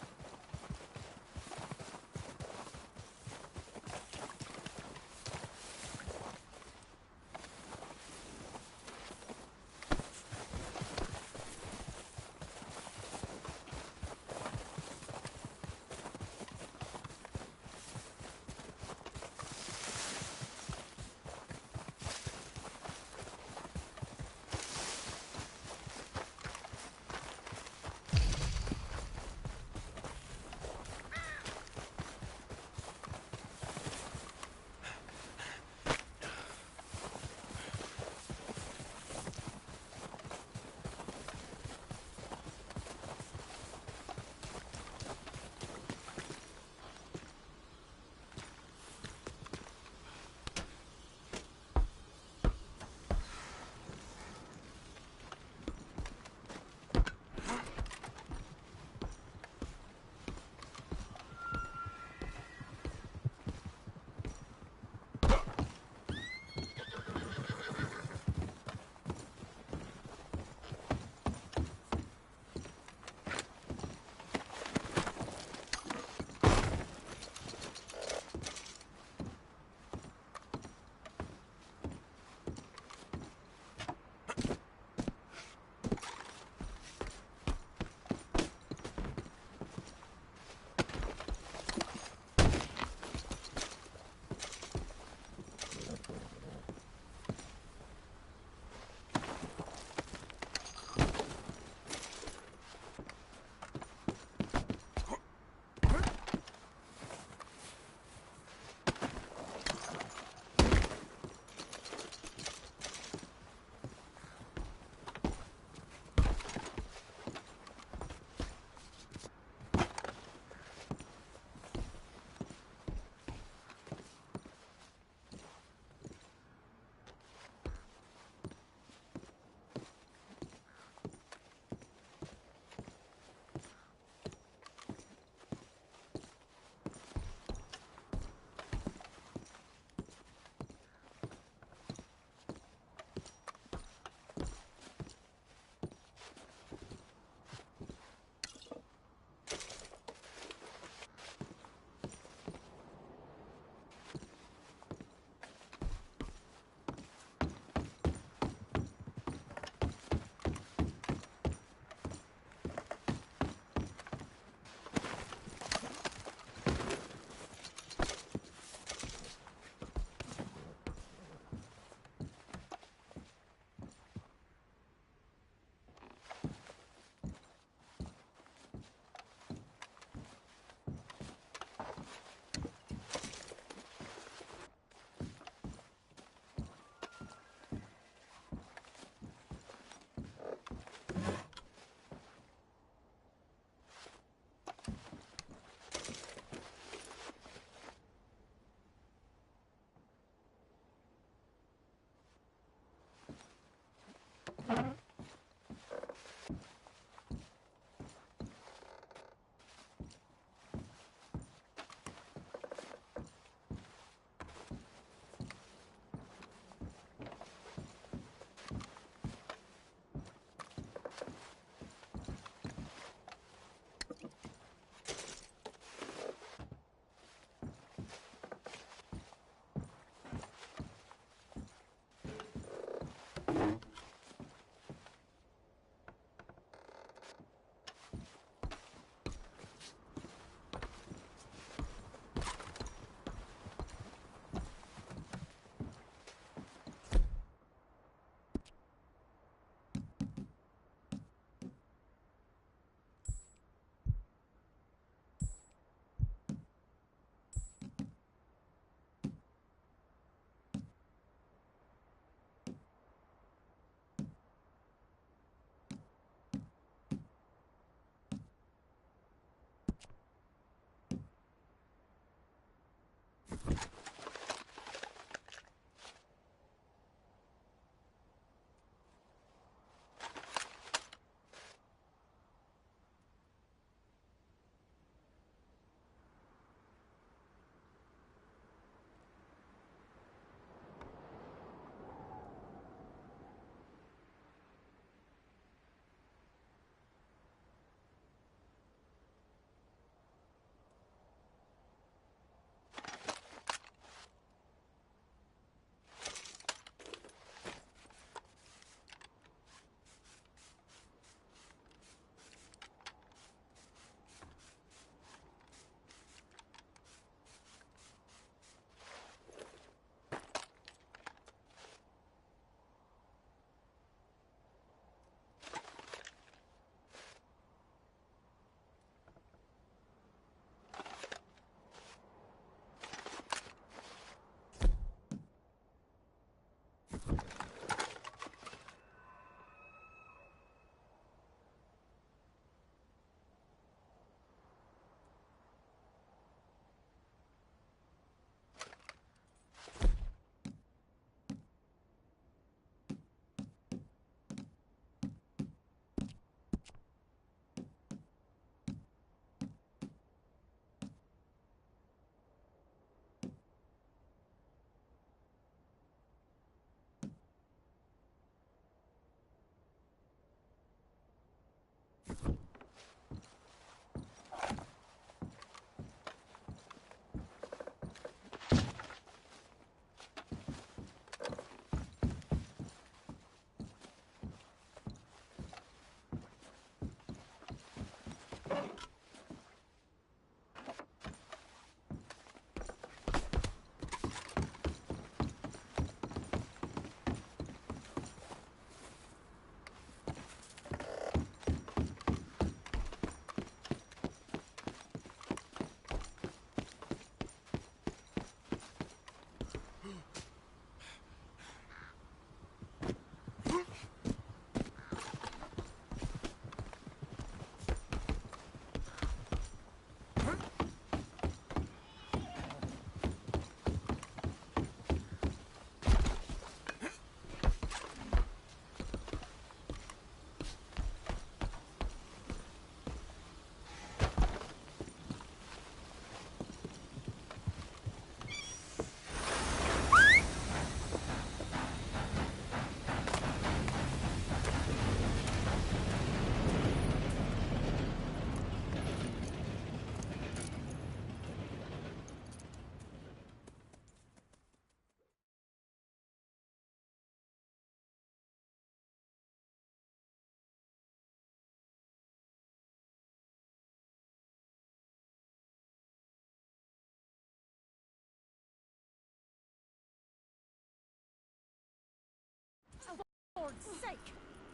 Lord's sake!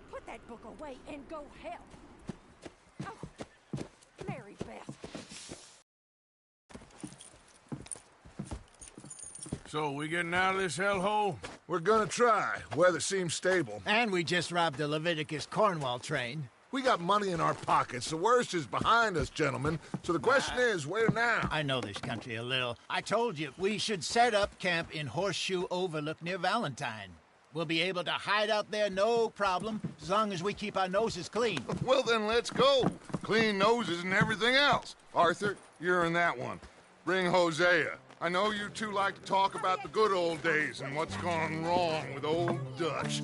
Put that book away and go help. Oh, Mary Beth. So, we getting out of this hellhole? We're gonna try. Weather seems stable. And we just robbed the Leviticus Cornwall train. We got money in our pockets. The worst is behind us, gentlemen. So the question is, where now? I know this country a little. I told you, we should set up camp in Horseshoe Overlook near Valentine. We'll be able to hide out there, no problem, as long as we keep our noses clean. Well, then let's go. Clean noses and everything else. Arthur, you're in that one. Bring Hosea. I know you two like to talk about the good old days and what's gone wrong with old Dutch.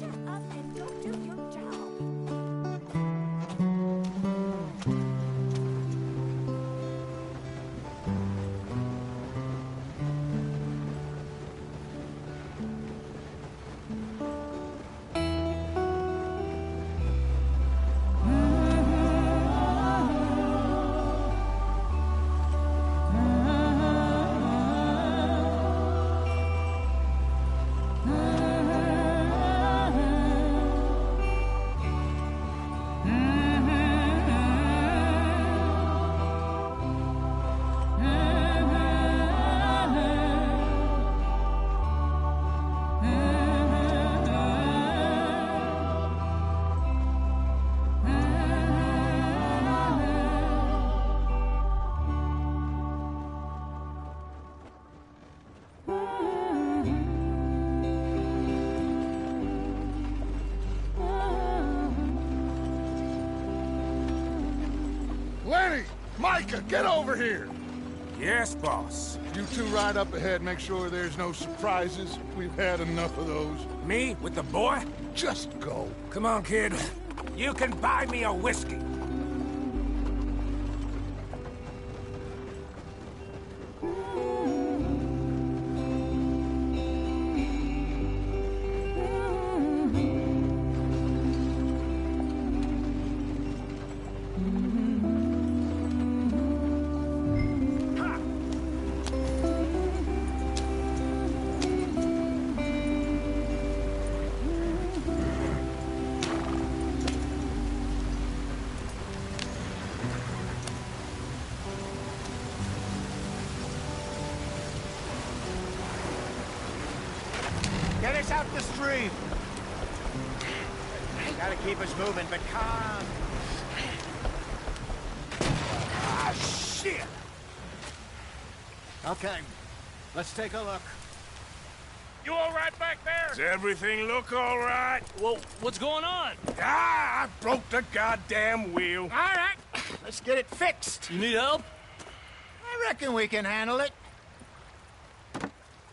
Lenny! Micah, get over here! Yes, boss. You two ride up ahead, make sure there's no surprises. We've had enough of those. Me? With the boy? Just go. Come on, kid. You can buy me a whiskey. Get us out the stream. Gotta keep us moving, but calm. Ah, shit! Okay, let's take a look. You all right back there? Does everything look all right? Well, what's going on? Ah, I broke the goddamn wheel. All right, let's get it fixed. You need help? I reckon we can handle it.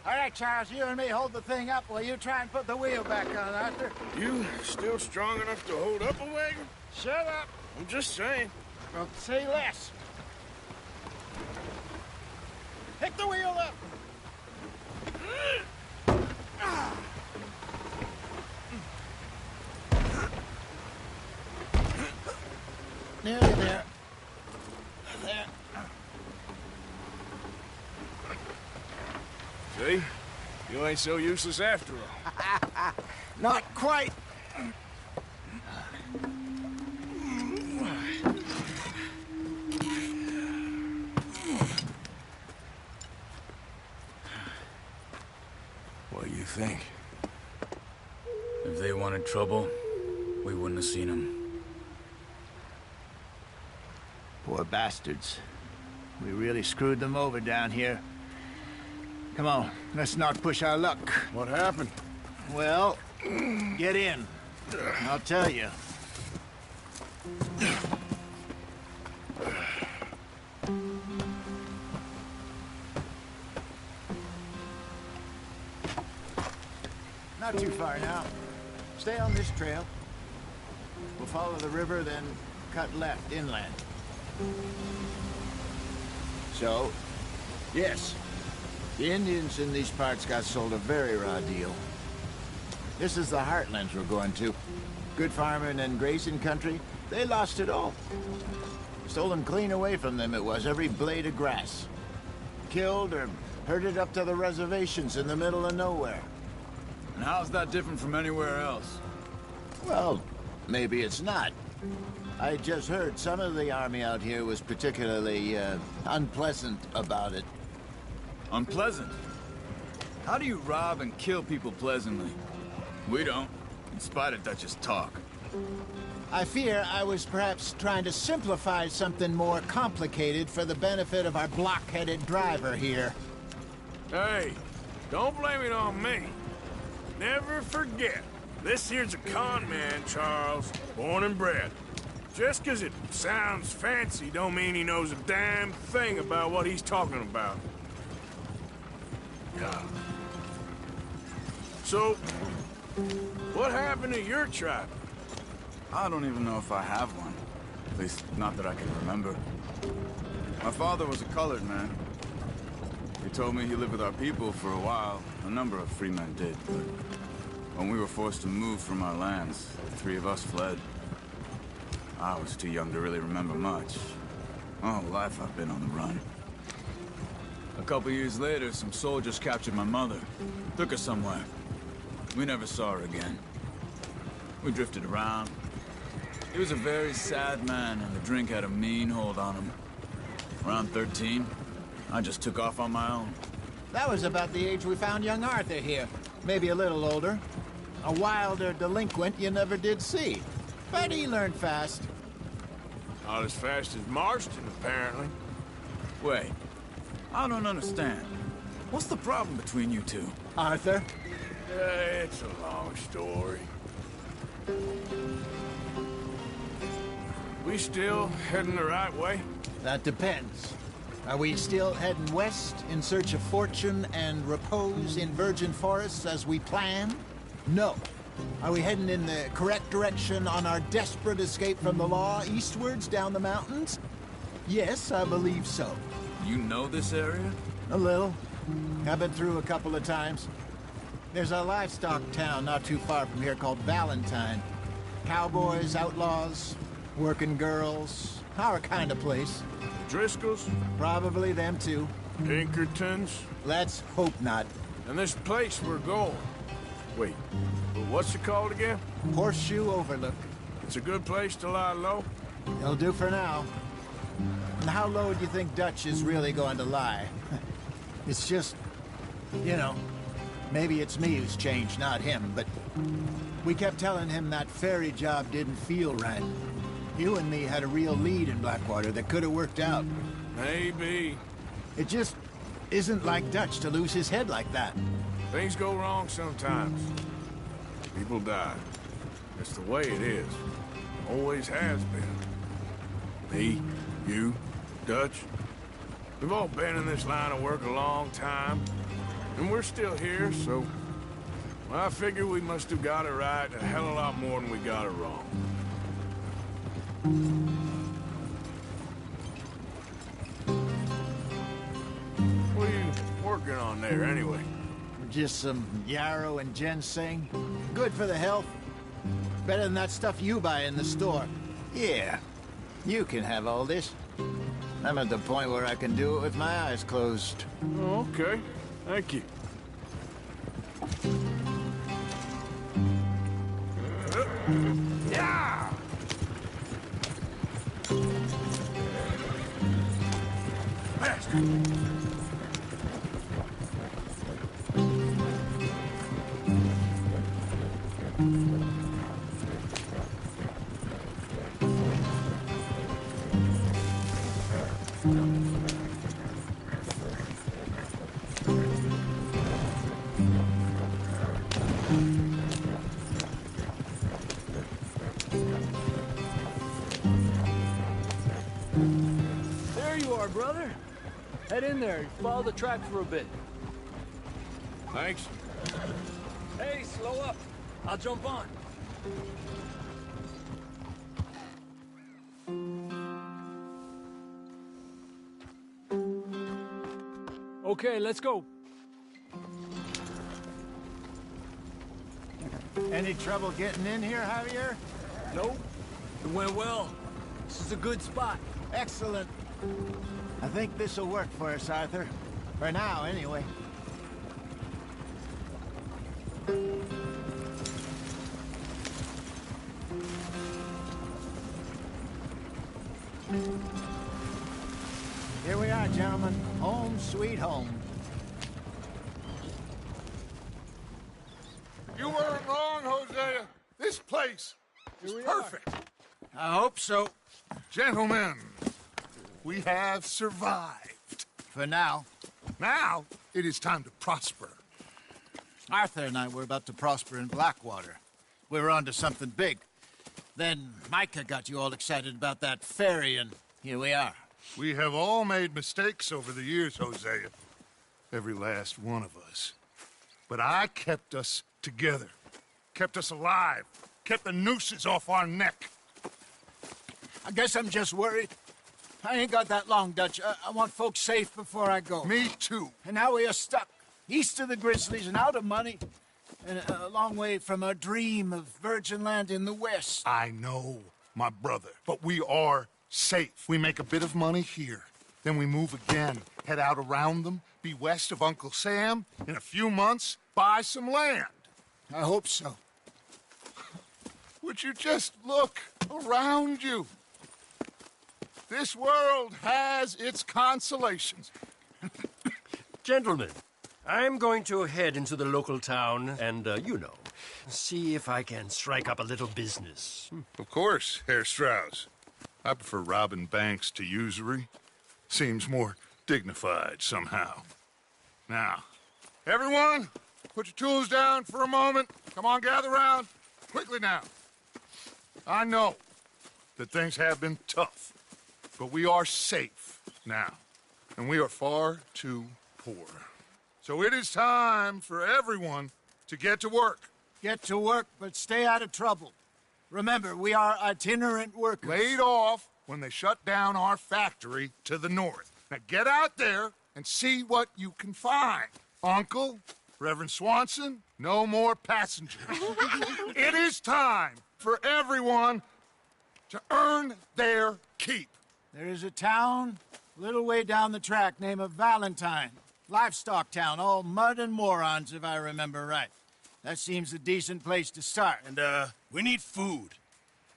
All right, Charles, you and me hold the thing up while you try and put the wheel back on, Arthur. You still strong enough to hold up a wagon? Shut up. I'm just saying. Well, say less. Pick the wheel up. Nearly there. There. See? You ain't so useless after all. Not quite. What do you think? If they wanted trouble, we wouldn't have seen them. Poor bastards. We really screwed them over down here. Come on, let's not push our luck. What happened? Well, get in. I'll tell you. Not too far now. Stay on this trail. We'll follow the river, then cut left inland. So, yes, the Indians in these parts got sold a very raw deal. This is the heartlands we're going to. Good farming and grazing country, they lost it all. Stolen clean away from them it was, every blade of grass. Killed or herded up to the reservations in the middle of nowhere. And how's that different from anywhere else? Well, maybe it's not. I just heard some of the army out here was particularly, unpleasant about it. Unpleasant? How do you rob and kill people pleasantly? We don't, in spite of Dutch's talk. I fear I was perhaps trying to simplify something more complicated for the benefit of our block-headed driver here. Hey, don't blame it on me. Never forget, this here's a con man, Charles, born and bred. Just 'cause it sounds fancy don't mean he knows a damn thing about what he's talking about. Yeah. So, what happened to your tribe? I don't even know if I have one. At least, not that I can remember. My father was a colored man. He told me he lived with our people for a while. A number of free men did, but when we were forced to move from our lands, the three of us fled. I was too young to really remember much. My whole life I've been on the run. A couple years later, some soldiers captured my mother. Took her somewhere. We never saw her again. We drifted around. He was a very sad man, and the drink had a mean hold on him. Around 13, I just took off on my own. That was about the age we found young Arthur here. Maybe a little older. A wilder delinquent you never did see. But he learned fast. Not as fast as Marston, apparently. Wait, I don't understand. What's the problem between you two? Arthur? It's a long story. We still heading the right way? That depends. Are we still heading west in search of fortune and repose in virgin forests as we planned? No. Are we heading in the correct direction on our desperate escape from the law eastwards down the mountains? Yes, I believe so. You know this area? A little. I've been through a couple of times. There's a livestock town not too far from here called Valentine. Cowboys, outlaws, working girls, our kind of place. Driscolls? Probably them too. Pinkertons? Let's hope not. And this place we're going. Wait, what's it called again? Horseshoe Overlook. It's a good place to lie low? It'll do for now. And how low do you think Dutch is really going to lie? It's just, you know, maybe it's me who's changed, not him, but we kept telling him that ferry job didn't feel right. You and me had a real lead in Blackwater that could have worked out. Maybe. It just isn't like Dutch to lose his head like that. Things go wrong sometimes. People die. It's the way it is. Always has been. Me, you, Dutch. We've all been in this line of work a long time. And we're still here, so... well, I figure we must have got it right a hell of a lot more than we got it wrong. What are you working on there, anyway? Just some yarrow and ginseng. Good for the health. Better than that stuff you buy in the store. Yeah, you can have all this. I'm at the point where I can do it with my eyes closed. Oh, okay. Thank you. Yeah! Faster! There you are, brother. Head in there. Follow the track for a bit. Thanks. Hey, slow up. I'll jump on. Okay, let's go. Any trouble getting in here, Javier? Nope. It went well. This is a good spot. Excellent. I think this'll work for us, Arthur. For now, anyway. Here we are, gentlemen. Home sweet home. You weren't wrong, Hosea. This place is perfect. I hope so. Gentlemen, we have survived. For now. Now, it is time to prosper. Arthur and I were about to prosper in Blackwater. We were onto something big. Then Micah got you all excited about that ferry, and here we are. We have all made mistakes over the years, Hosea. Every last one of us. But I kept us together. Kept us alive. Kept the nooses off our neck. I guess I'm just worried. I ain't got that long, Dutch. I want folks safe before I go. Me too. And now we are stuck. East of the Grizzlies and out of money. And a long way from our dream of virgin land in the west. I know, my brother. But we are safe. We make a bit of money here. Then we move again. Head out around them. Be west of Uncle Sam. In a few months, buy some land. I hope so. Would you just look around you? This world has its consolations. Gentlemen, I'm going to head into the local town and, see if I can strike up a little business. Of course, Herr Strauss. I prefer robbing banks to usury. Seems more dignified somehow. Now, everyone, put your tools down for a moment. Come on, gather round. Quickly now. I know that things have been tough, but we are safe now, and we are far too poor. So it is time for everyone to get to work. Get to work, but stay out of trouble. Remember, we are itinerant workers. Laid off when they shut down our factory to the north. Now get out there and see what you can find. Uncle, Reverend Swanson, no more passengers. It is time for everyone to earn their keep. There is a town a little way down the track named Valentine. Livestock town, all mud and morons, if I remember right. That seems a decent place to start. And, we need food.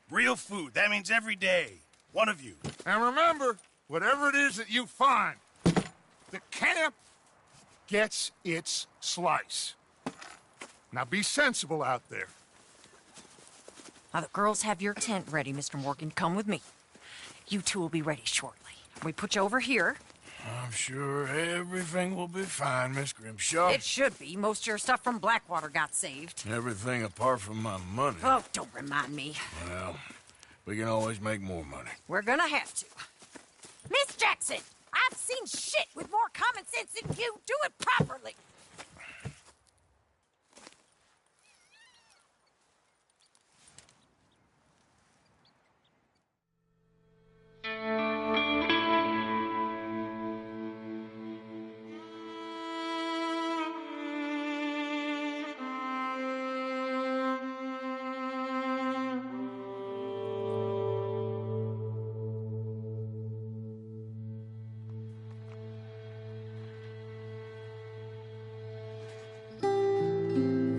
Real food. That means every day. One of you. And remember, whatever it is that you find, the camp gets its slice. Now be sensible out there. Now, the girls have your tent ready, Mr. Morgan. Come with me. You two will be ready shortly. We put you over here. I'm sure everything will be fine, Miss Grimshaw. It should be. Most of your stuff from Blackwater got saved. Everything apart from my money. Oh, don't remind me. Well, we can always make more money. We're gonna have to. Miss Jackson, I've seen shit with more common sense than you. Do it properly.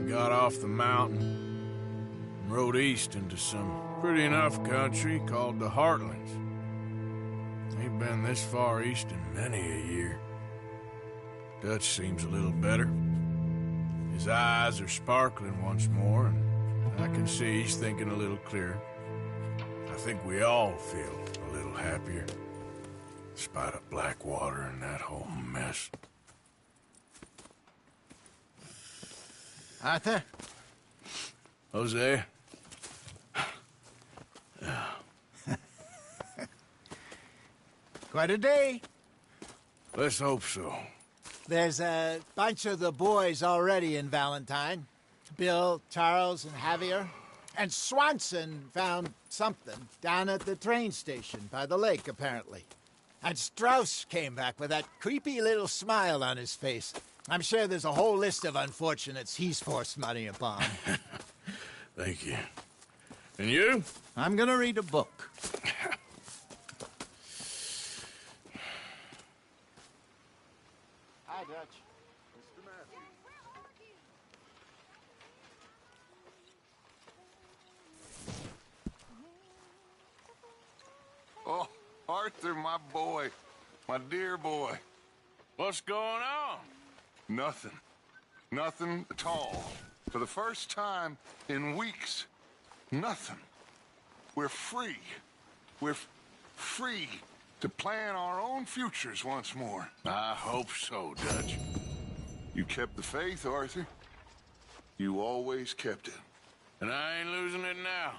Got off the mountain and rode east into some pretty enough country called the Heartlands. Ain't been this far east in many a year. Dutch seems a little better. His eyes are sparkling once more, and I can see he's thinking a little clearer. I think we all feel a little happier, despite of Blackwater and that whole mess. Arthur? Jose? Quite a day. Let's hope so. There's a bunch of the boys already in Valentine. Bill, Charles, and Javier. And Swanson found something down at the train station by the lake, apparently. And Strauss came back with that creepy little smile on his face. I'm sure there's a whole list of unfortunates he's forced money upon. Thank you. And you? I'm gonna read a book. Hi, Dutch. Mr. Matthews. Arthur, my boy. My dear boy. What's going on? Nothing. Nothing at all. For the first time in weeks. Nothing. We're free. We're free to plan our own futures once more. I hope so, Dutch. You kept the faith, Arthur. You always kept it. And I ain't losing it now.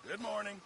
Good morning.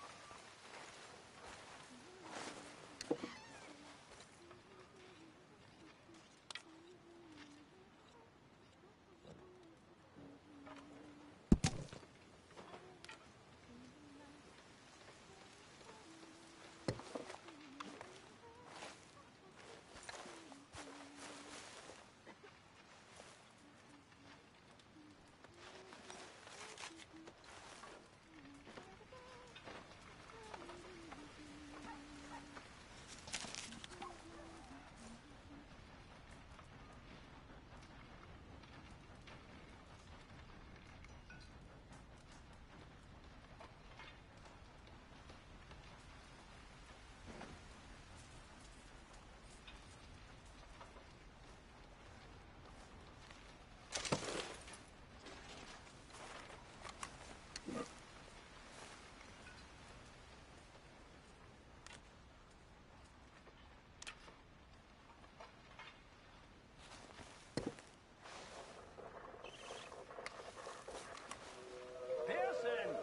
Pearson,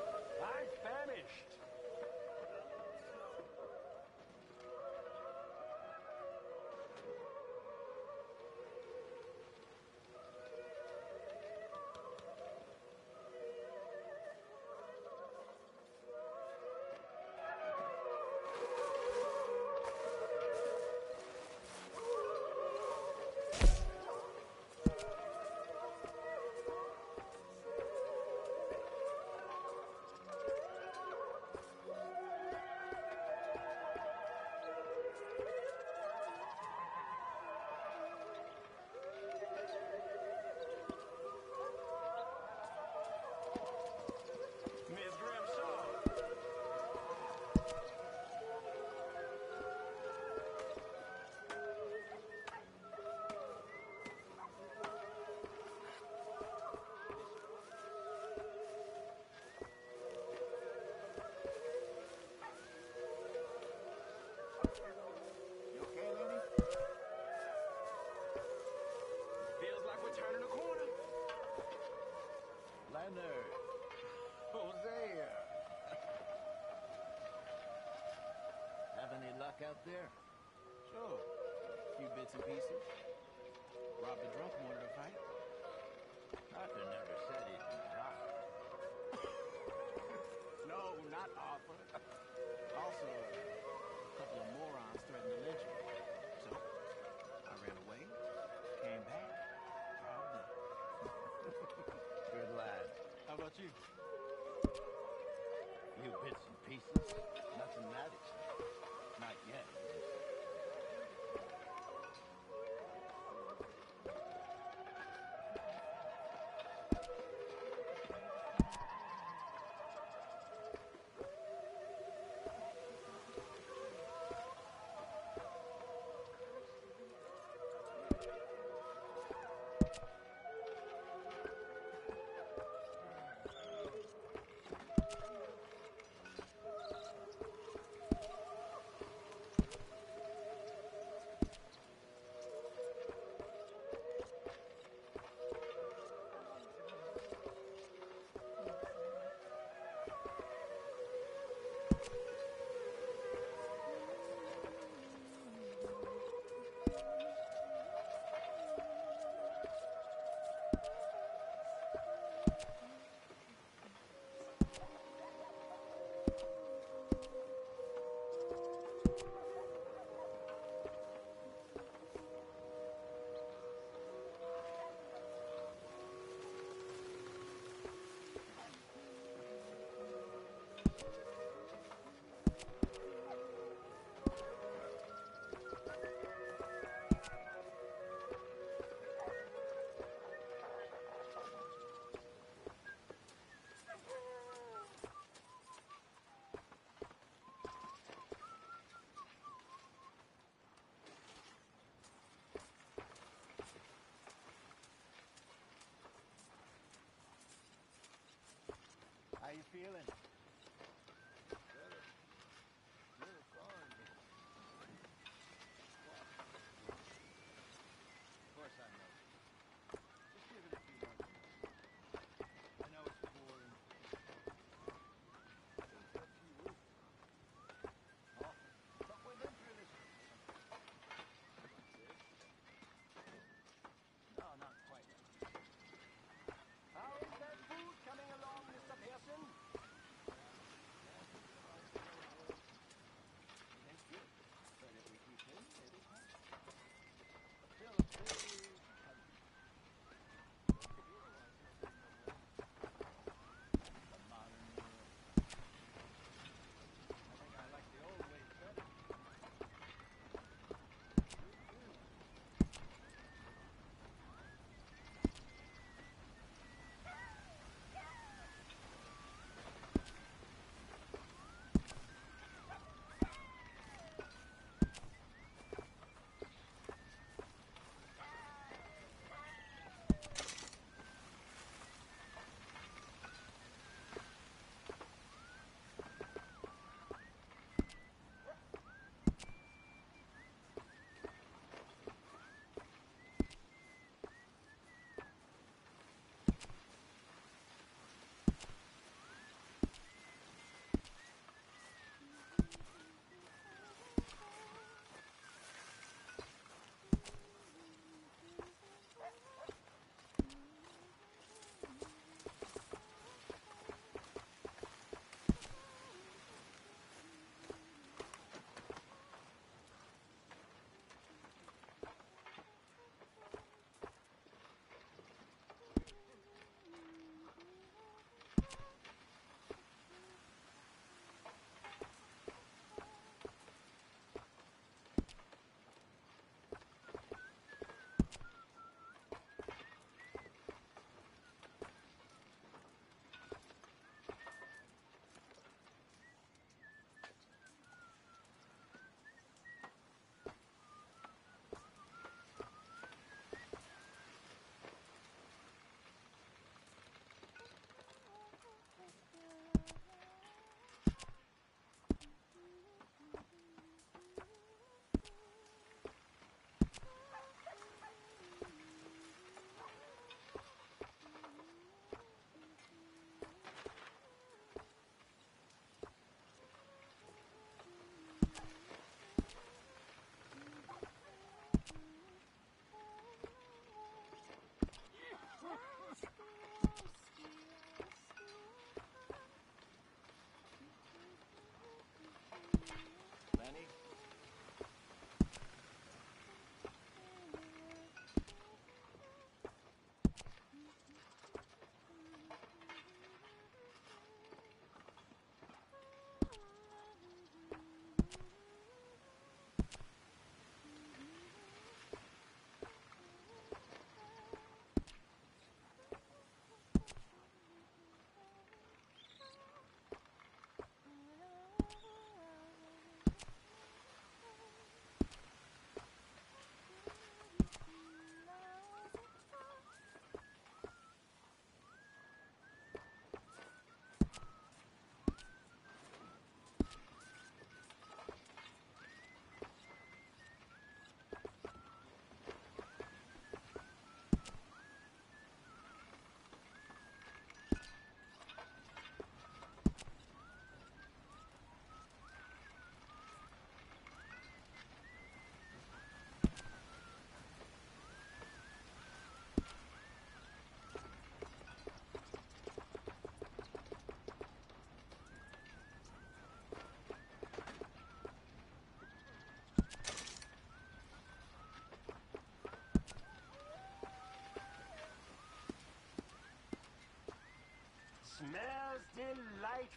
I'm famished. Miss Grimshaw. You okay, lady? Feels like we're turning a corner. Leonard. Hosea. Have any luck out there? Sure. A few bits and pieces. Robbed a drunk wanted to fight. Arthur never said he'd been robbed. No, not Arthur. Also, a couple of morons threatened to lynch me. So, I ran away, came back, robbed them. Good lad. How about you? Few bits and pieces. Nothing that exciting. Not yet. How you feeling? Of course I know. Just give it a few months. I know it's boring. Just a few weeks. Oh, but we've been through this. No, not quite. How is that food coming along, Mr. Pearson?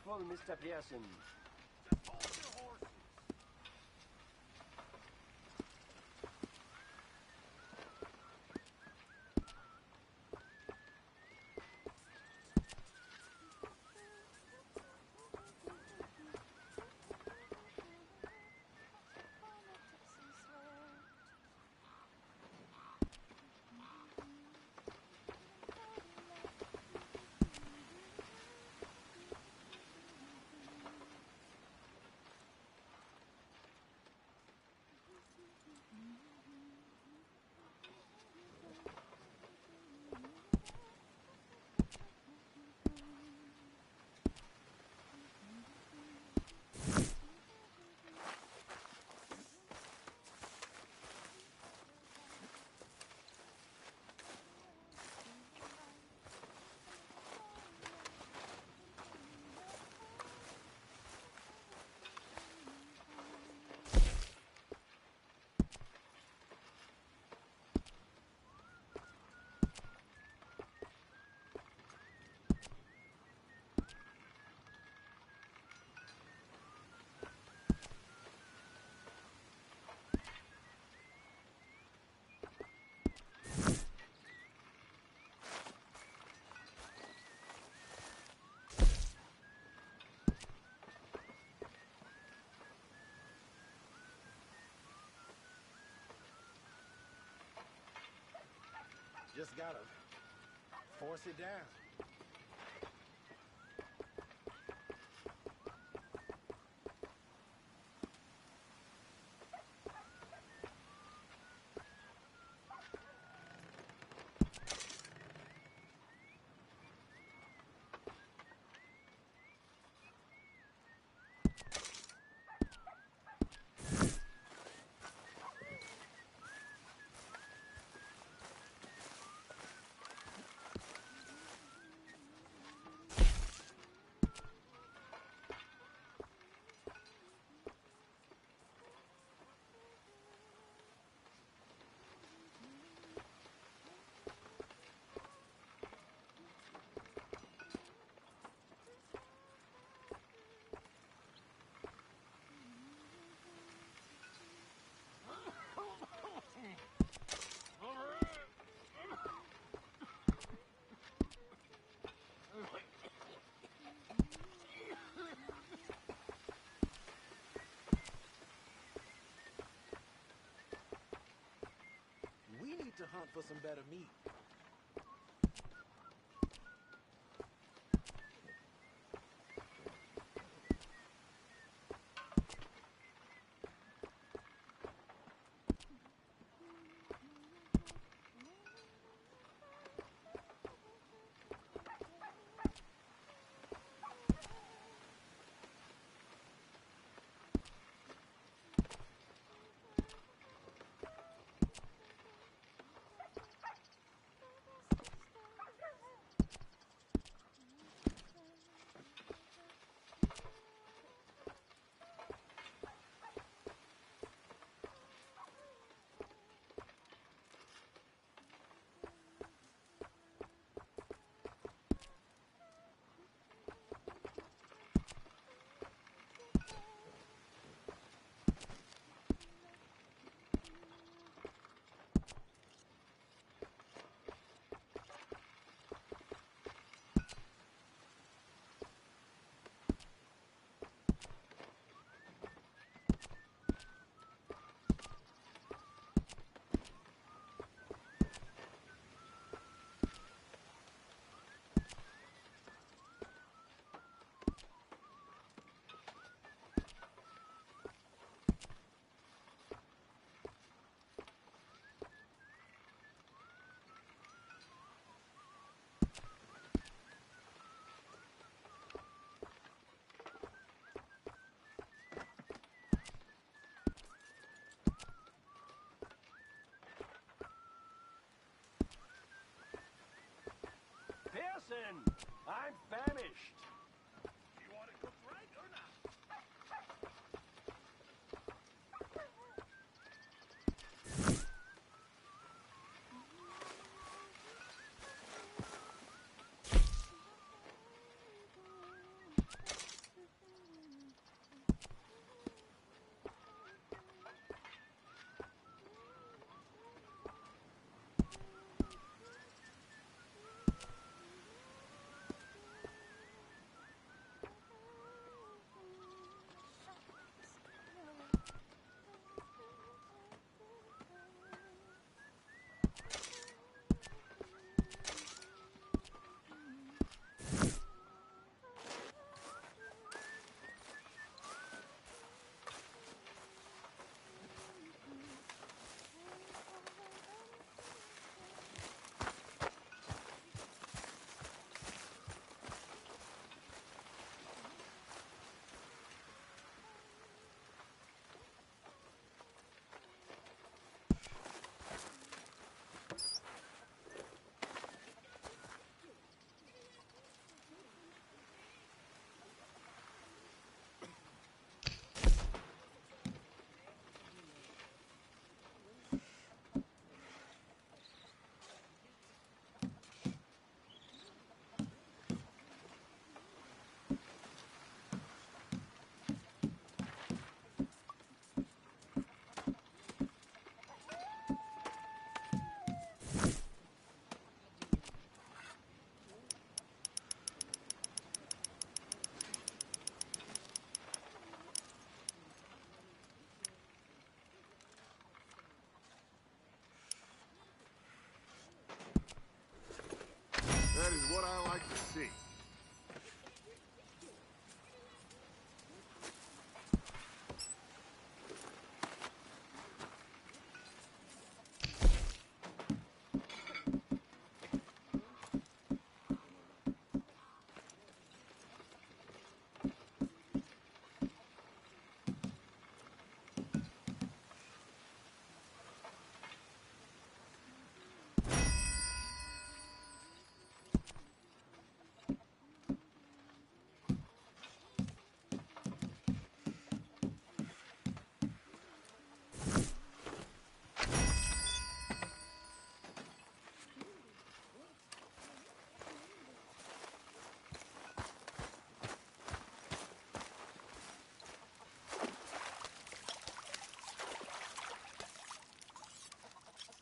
peaceful, Mr. Pearson. Just gotta force it down. We need to hunt for some better meat.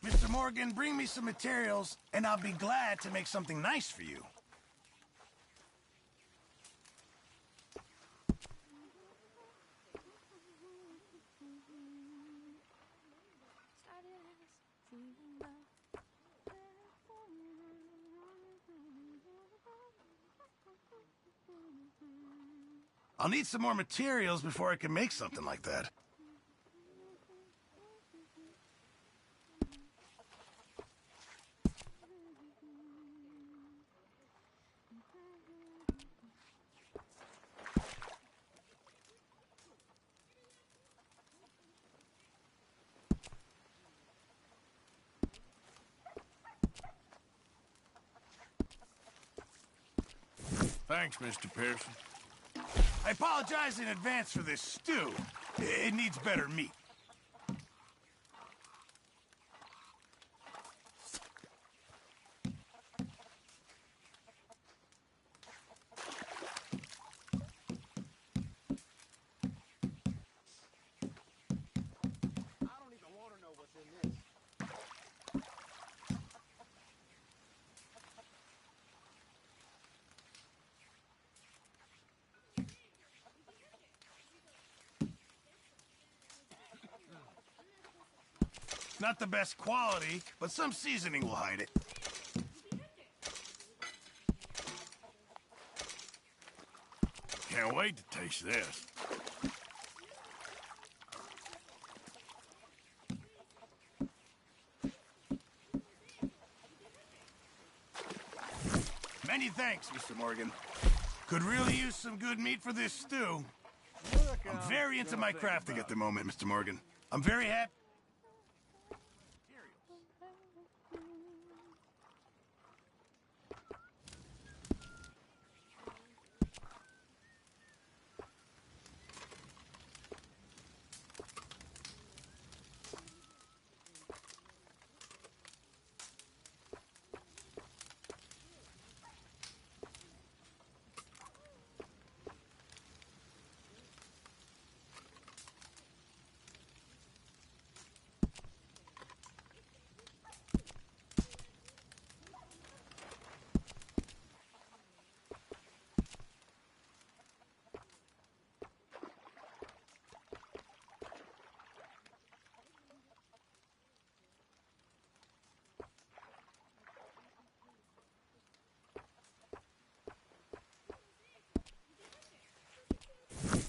Mr. Morgan, bring me some materials, and I'll be glad to make something nice for you. I'll need some more materials before I can make something like that. Thanks, Mr. Pearson. I apologize in advance for this stew. It needs better meat. Not the best quality, but some seasoning will hide it. Can't wait to taste this. Many thanks, Mr. Morgan. Could really use some good meat for this stew. I'm very into my crafting at the moment, Mr. Morgan. I'm very happy.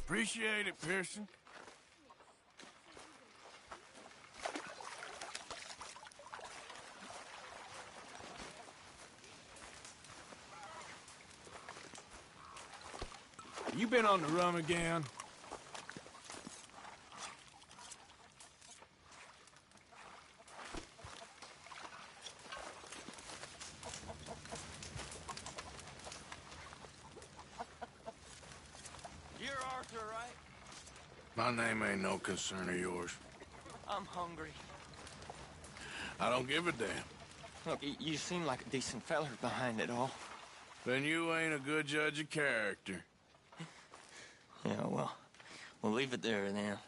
Appreciate it, Pearson. You been on the run again? You're Arthur, right? My name ain't no concern of yours. I'm hungry. I don't give a damn. Look, you seem like a decent feller behind it all. Then you ain't a good judge of character. Yeah, well, we'll leave it there then.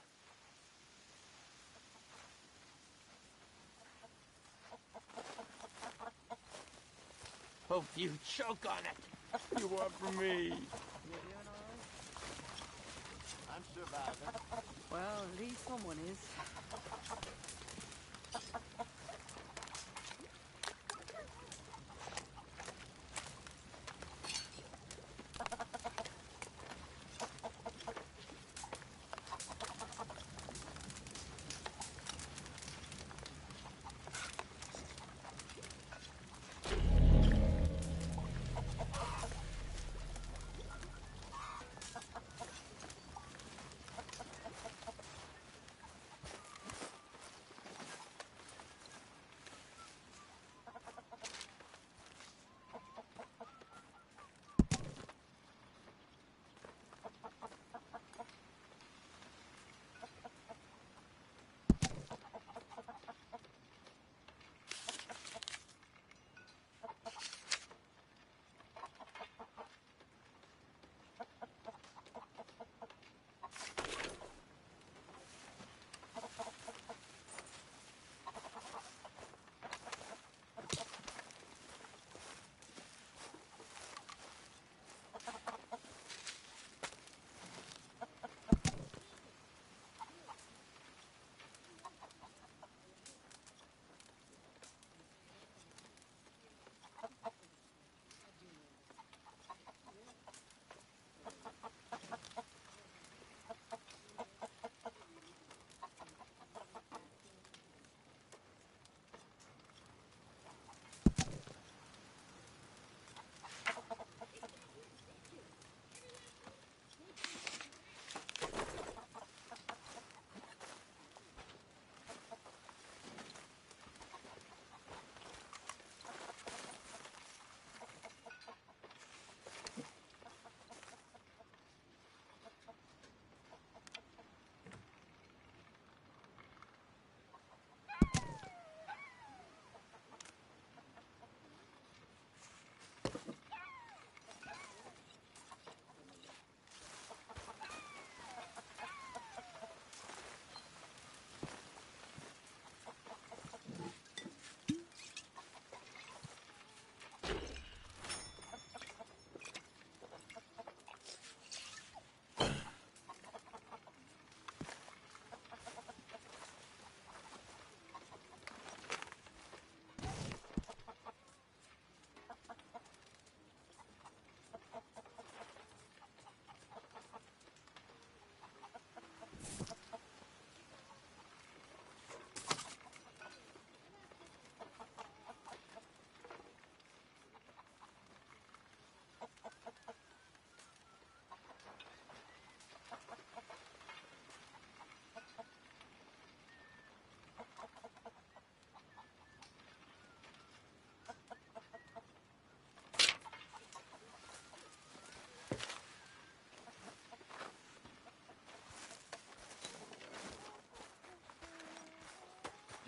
Hope you choke on it. You want from me? I'm surviving. Well, at least someone is.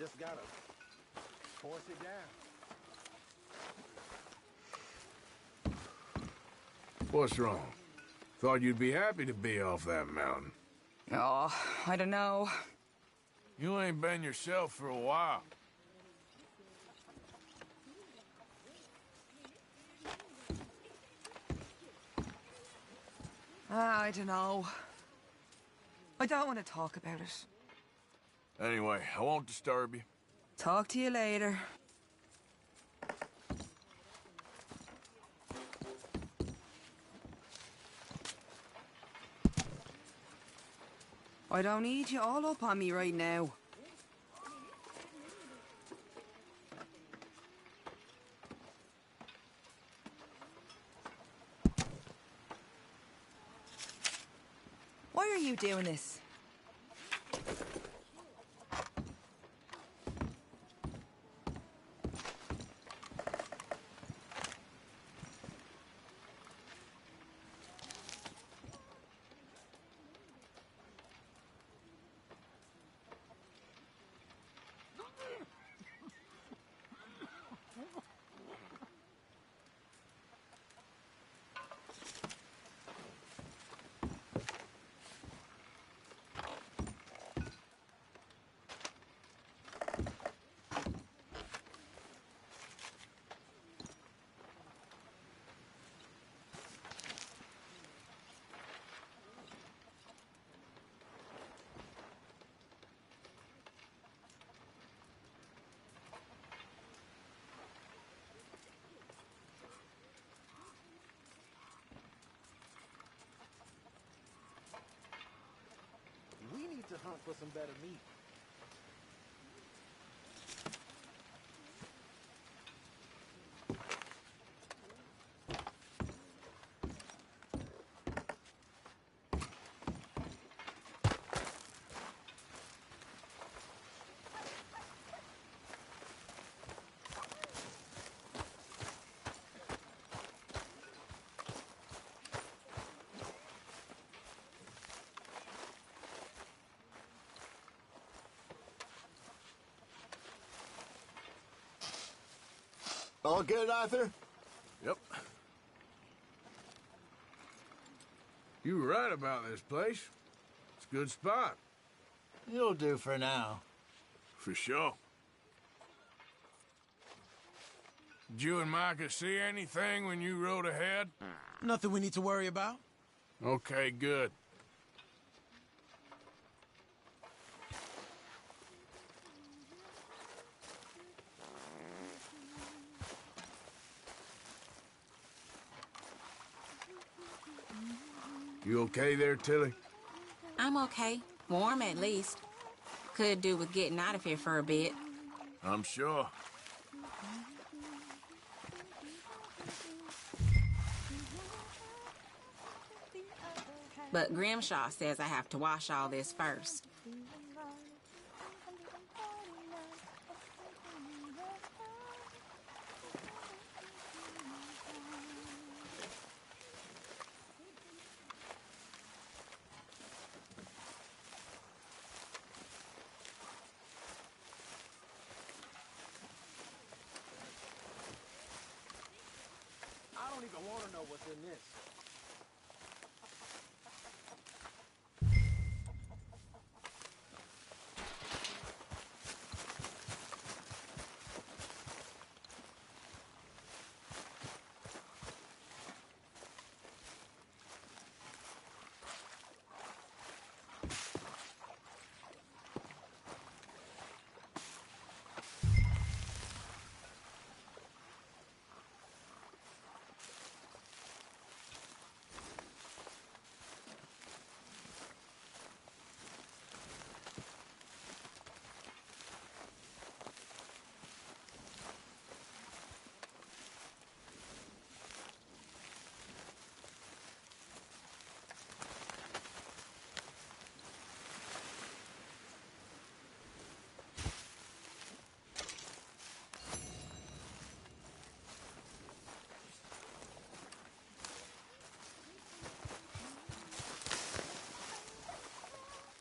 just gotta force it down. What's wrong? Thought you'd be happy to be off that mountain. Oh, I don't know. You ain't been yourself for a while. I don't know. I don't want to talk about it. Anyway, I won't disturb you. Talk to you later. I don't need you all up on me right now. Why are you doing this? We need to hunt for some better meat. All good, Arthur? Yep. You were right about this place. It's a good spot. You'll do for now. For sure. Did you and Micah see anything when you rode ahead? Nothing we need to worry about. Okay, good. You okay there, Tilly? I'm okay. Warm, at least. Could do with getting out of here for a bit. I'm sure. But Grimshaw says I have to wash all this first. I don't even want to know what's in this.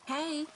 Hey.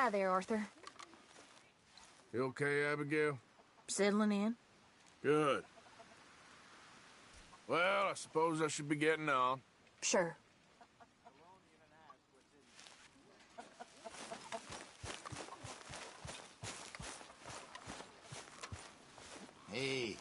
Hi there, Arthur. You okay, Abigail? Settling in? Good. Well, I suppose I should be getting on. Sure. Hey.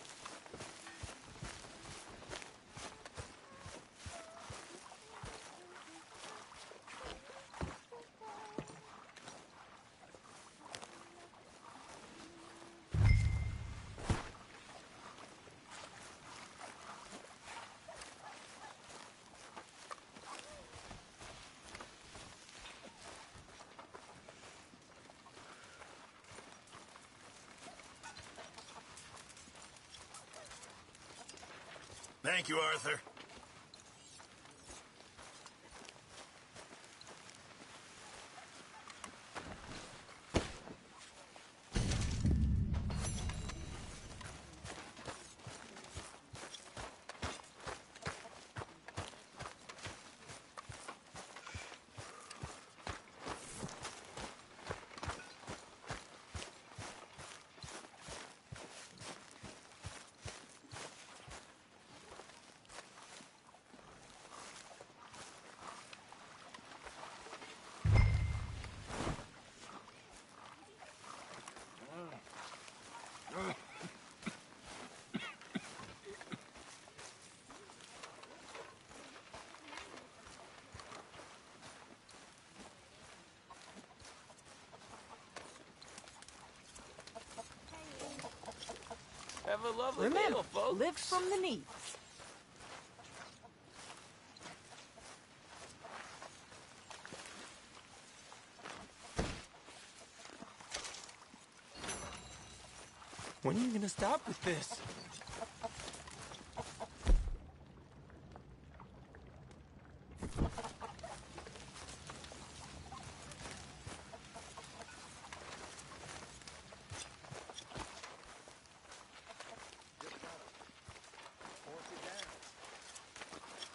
Thank you, Arthur. Have a lovely Remember, meal, folks. live from the knees. When are you gonna stop with this?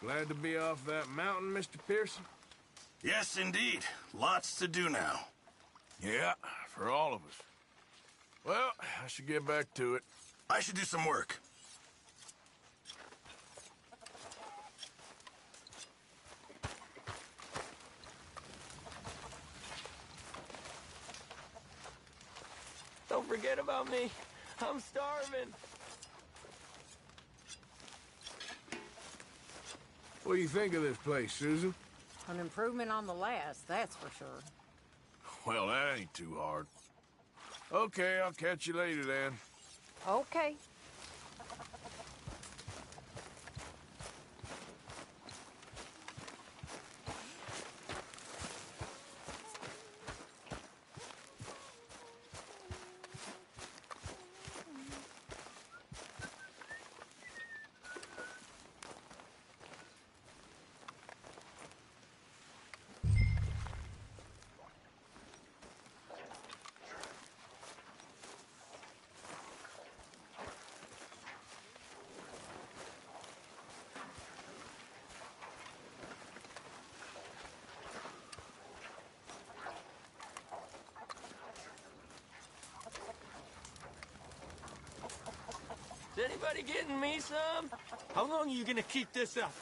Glad to be off that mountain, Mr. Pearson? Yes, indeed. Lots to do now. Yeah, for all of us. Well, I should get back to it. I should do some work. Don't forget about me. I'm starving. What do you think of this place, Susan? An improvement on the last, that's for sure. Well, that ain't too hard. Okay, I'll catch you later then. Okay. Is anybody getting me some? How long are you gonna keep this up?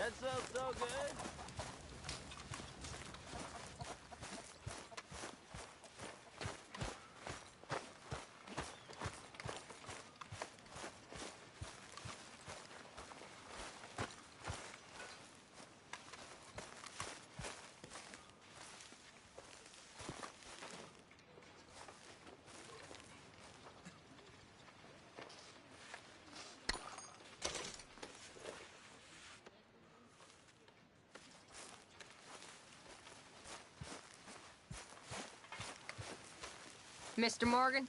That sounds so good. Mr. Morgan?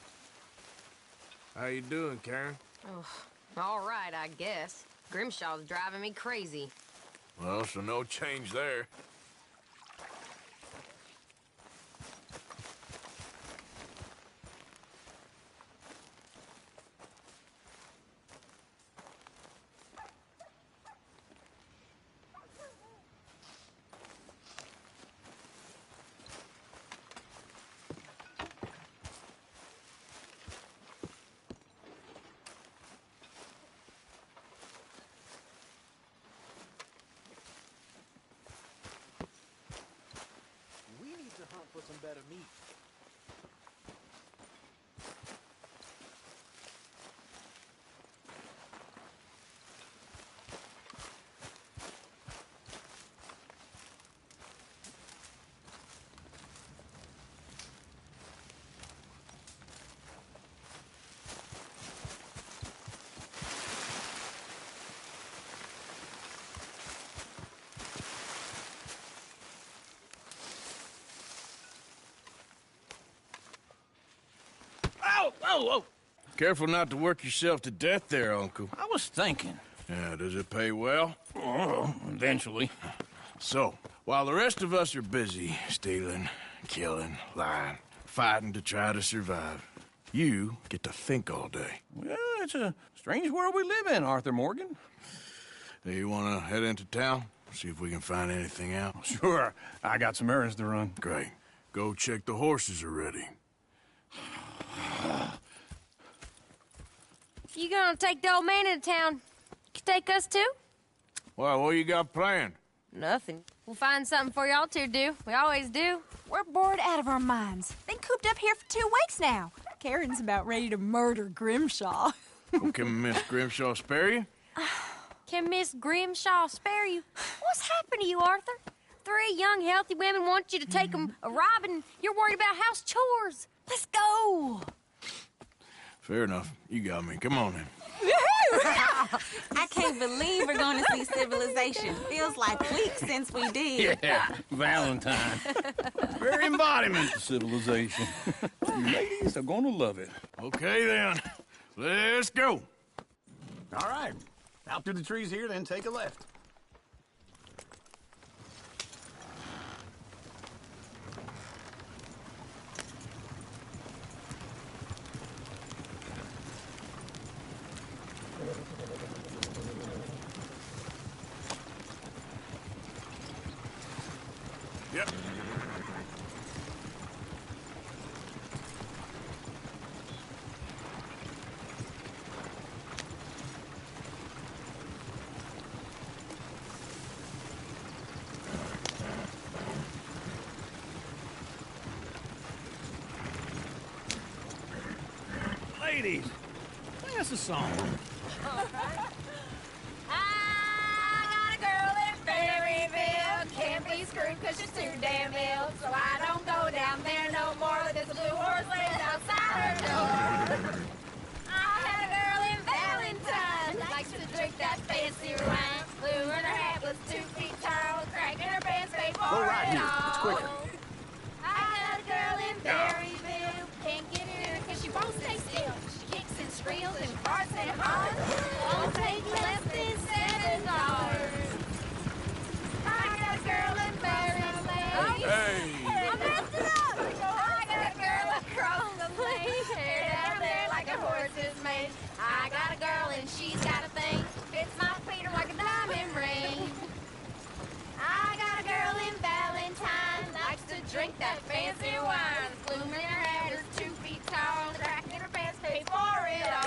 How you doing, Karen? Oh, all right, I guess. Grimshaw's driving me crazy. Well, so no change there. We need to hunt for some better meat. Whoa, whoa! Careful not to work yourself to death there, Uncle. I was thinking. Yeah, does it pay well? Oh, eventually. So, while the rest of us are busy stealing, killing, lying, fighting to try to survive, you get to think all day. Well, it's a strange world we live in, Arthur Morgan. Do you want to head into town? See if we can find anything out? Sure. I got some errands to run. Great. Go check the horses are ready. You gonna take the old man into town? You take us too? Well, what you got planned? Nothing. We'll find something for y'all to do. We always do. We're bored out of our minds. Been cooped up here for 2 weeks now. Karen's about ready to murder Grimshaw. Well, can Miss Grimshaw spare you? Can Miss Grimshaw spare you? What's happened to you, Arthur? 3 young, healthy women want you to take them a robbing. You're worried about house chores. Let's go. Fair enough. You got me. Come on then. I can't believe we're going to see civilization. Feels like weeks since we did. Yeah, Valentine. Very embodiment of civilization. You ladies are gonna love it. Okay then. Let's go. All right. Out through the trees here, then take a left. Yep. Ladies, play us a song. Can't be screwed cause she's too damn ill. So I don't go down there no more. There's a blue horse laid outside her door. I had a girl in Valentine, likes to drink that fancy wine. Blue in her hat was 2 feet tall, crack in her pants, paid for Go right it here. all. It's quicker. I had a girl in Berryville, can't get her cause she won't stay still. She kicks and squeals and farts and hollers. Won't take less than $7. Girl in Berryville. Hey. I messed it up. I got a girl across the place, hair down there like a horse's mane. I got a girl and she's got a thing, fits my feet like a diamond ring. I got a girl in Valentine, likes to drink that fancy wine. The bloom in her hat is 2 feet tall, the crack in her pants, pay for it all.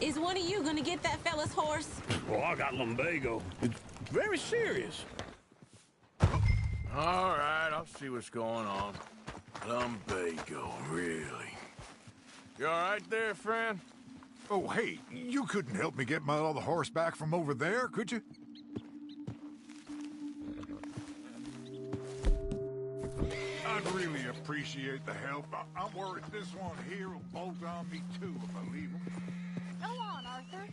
Is one of you gonna get that fella's horse? Well, I got lumbago. It's very serious. All right, I'll see what's going on. Lumbago, really? You all right there, friend? Oh, hey, you couldn't help me get my other horse back from over there, could you? I'd really appreciate the help. I'm worried this one here will bolt on me too if I leave him. Go on, Arthur.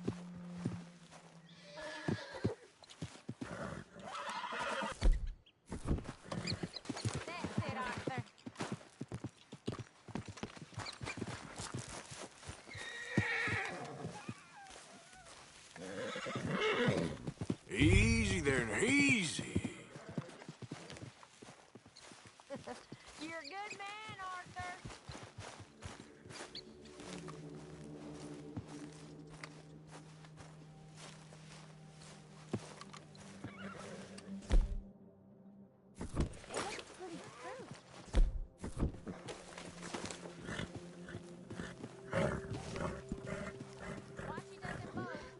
That's it, Arthur. Easy there, easy. You're a good man, Arthur.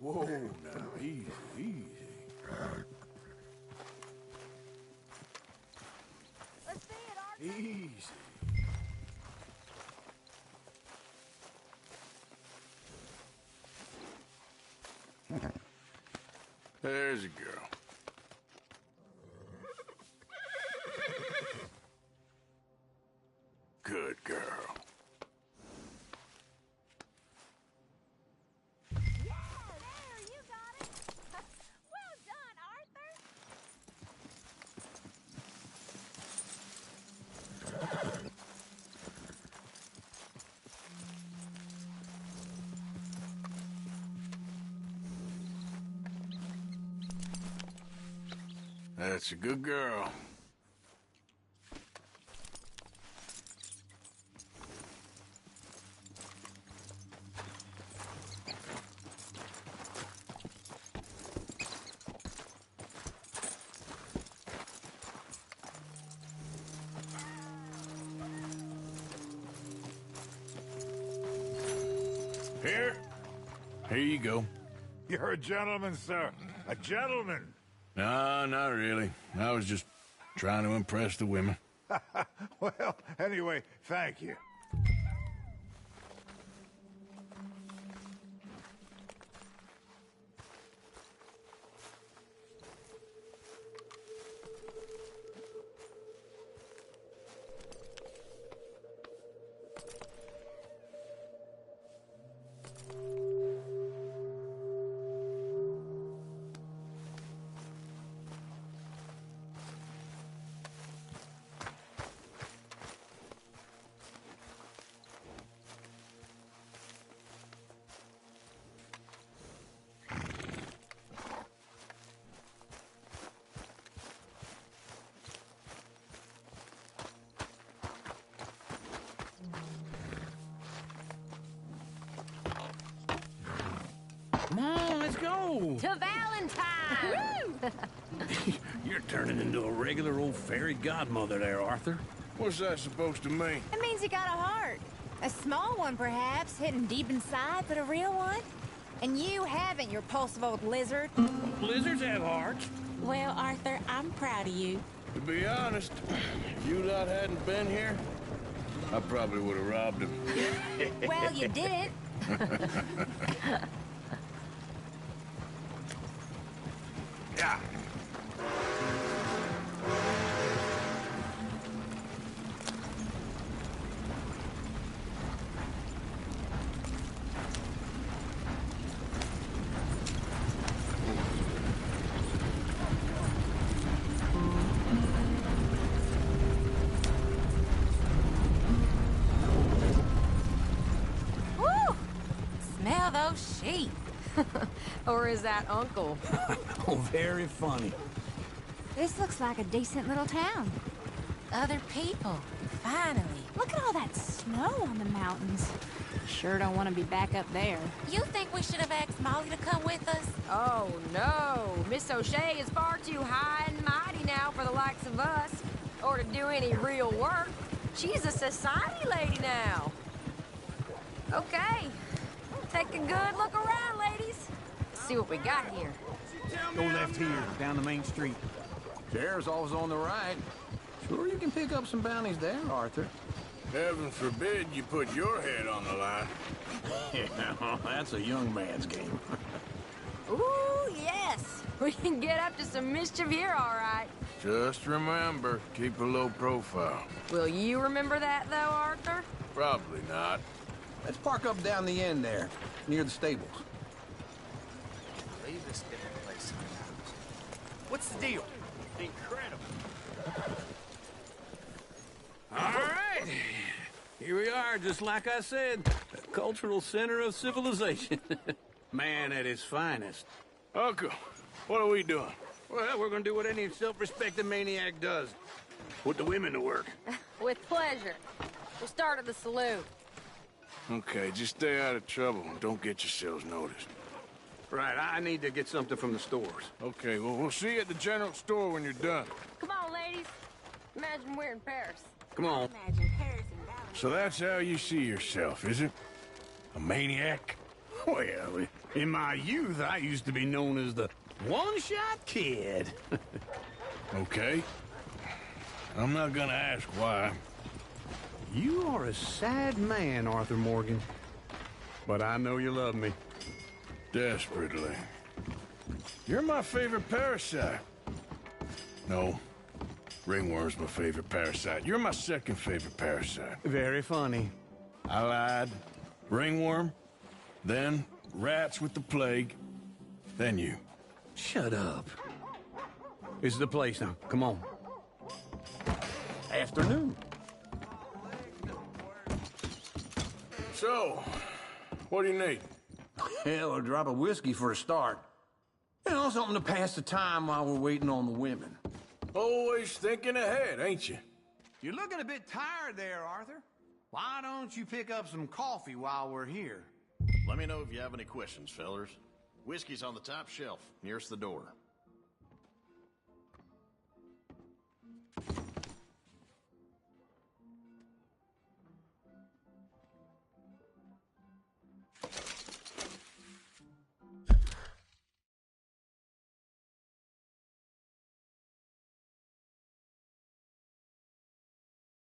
Whoa, now, easy, easy. Let's see it, Arthur. Easy. There's a girl. Good girl. That's a good girl. Here you go. You're a gentleman, sir. A gentleman. No, not really. I was just trying to impress the women. Well, anyway, thank you. Come on, let's go. To Valentine! You're turning into a regular old fairy godmother there, Arthur. What's that supposed to mean? It means you got a heart. A small one, perhaps, hidden deep inside, but a real one. And you haven't, you repulsive old lizard. Lizards have hearts. Well, Arthur, I'm proud of you. To be honest, if you lot hadn't been here, I probably would have robbed him. Well, you didn't. Yeah. Woo! Smell those sheep. Or is that Uncle? Oh, very funny. This looks like a decent little town. Other people, finally. Look at all that snow on the mountains. Sure don't want to be back up there. You think we should have asked Molly to come with us? Oh, no. Miss O'Shea is far too high and mighty now for the likes of us, or to do any real work. She's a society lady now. Okay. Take a good look around, ladies. See what we got here. Go left here, down the main street. Sheriff's always on the right. Sure you can pick up some bounties there, Arthur. Heaven forbid you put your head on the line. Yeah, that's a young man's game. Ooh, yes. We can get up to some mischief here, all right. Just remember, keep a low profile. Will you remember that, though, Arthur? Probably not. Let's park up down the end there, near the stables. Leave this different place sometimes. What's the deal? Incredible. All right. Here we are, just like I said. The cultural center of civilization. Man at his finest. Uncle, what are we doing? Well, we're gonna do what any self-respecting maniac does. Put the women to work. With pleasure. We'll start at the saloon. Okay, just stay out of trouble and don't get yourselves noticed. Right, I need to get something from the stores. Okay, well, we'll see you at the general store when you're done. Come on, ladies. Imagine we're in Paris. Come on. Imagine Paris and Valley. So that's how you see yourself, is it? A maniac? Well, in my youth, I used to be known as the one-shot kid. Okay. I'm not gonna ask why. You are a sad man, Arthur Morgan. But I know you love me. Desperately. You're my favorite parasite. No. Ringworm's my favorite parasite. You're my second favorite parasite. Very funny. I lied. Ringworm, then rats with the plague, then you. Shut up. This is the place now. Come on. Afternoon. So, what do you need? Hell, a drop of whiskey for a start. You know, something to pass the time while we're waiting on the women. Always thinking ahead, ain't you? You're looking a bit tired there, Arthur. Why don't you pick up some coffee while we're here? Let me know if you have any questions, fellers. Whiskey's on the top shelf, nearest the door.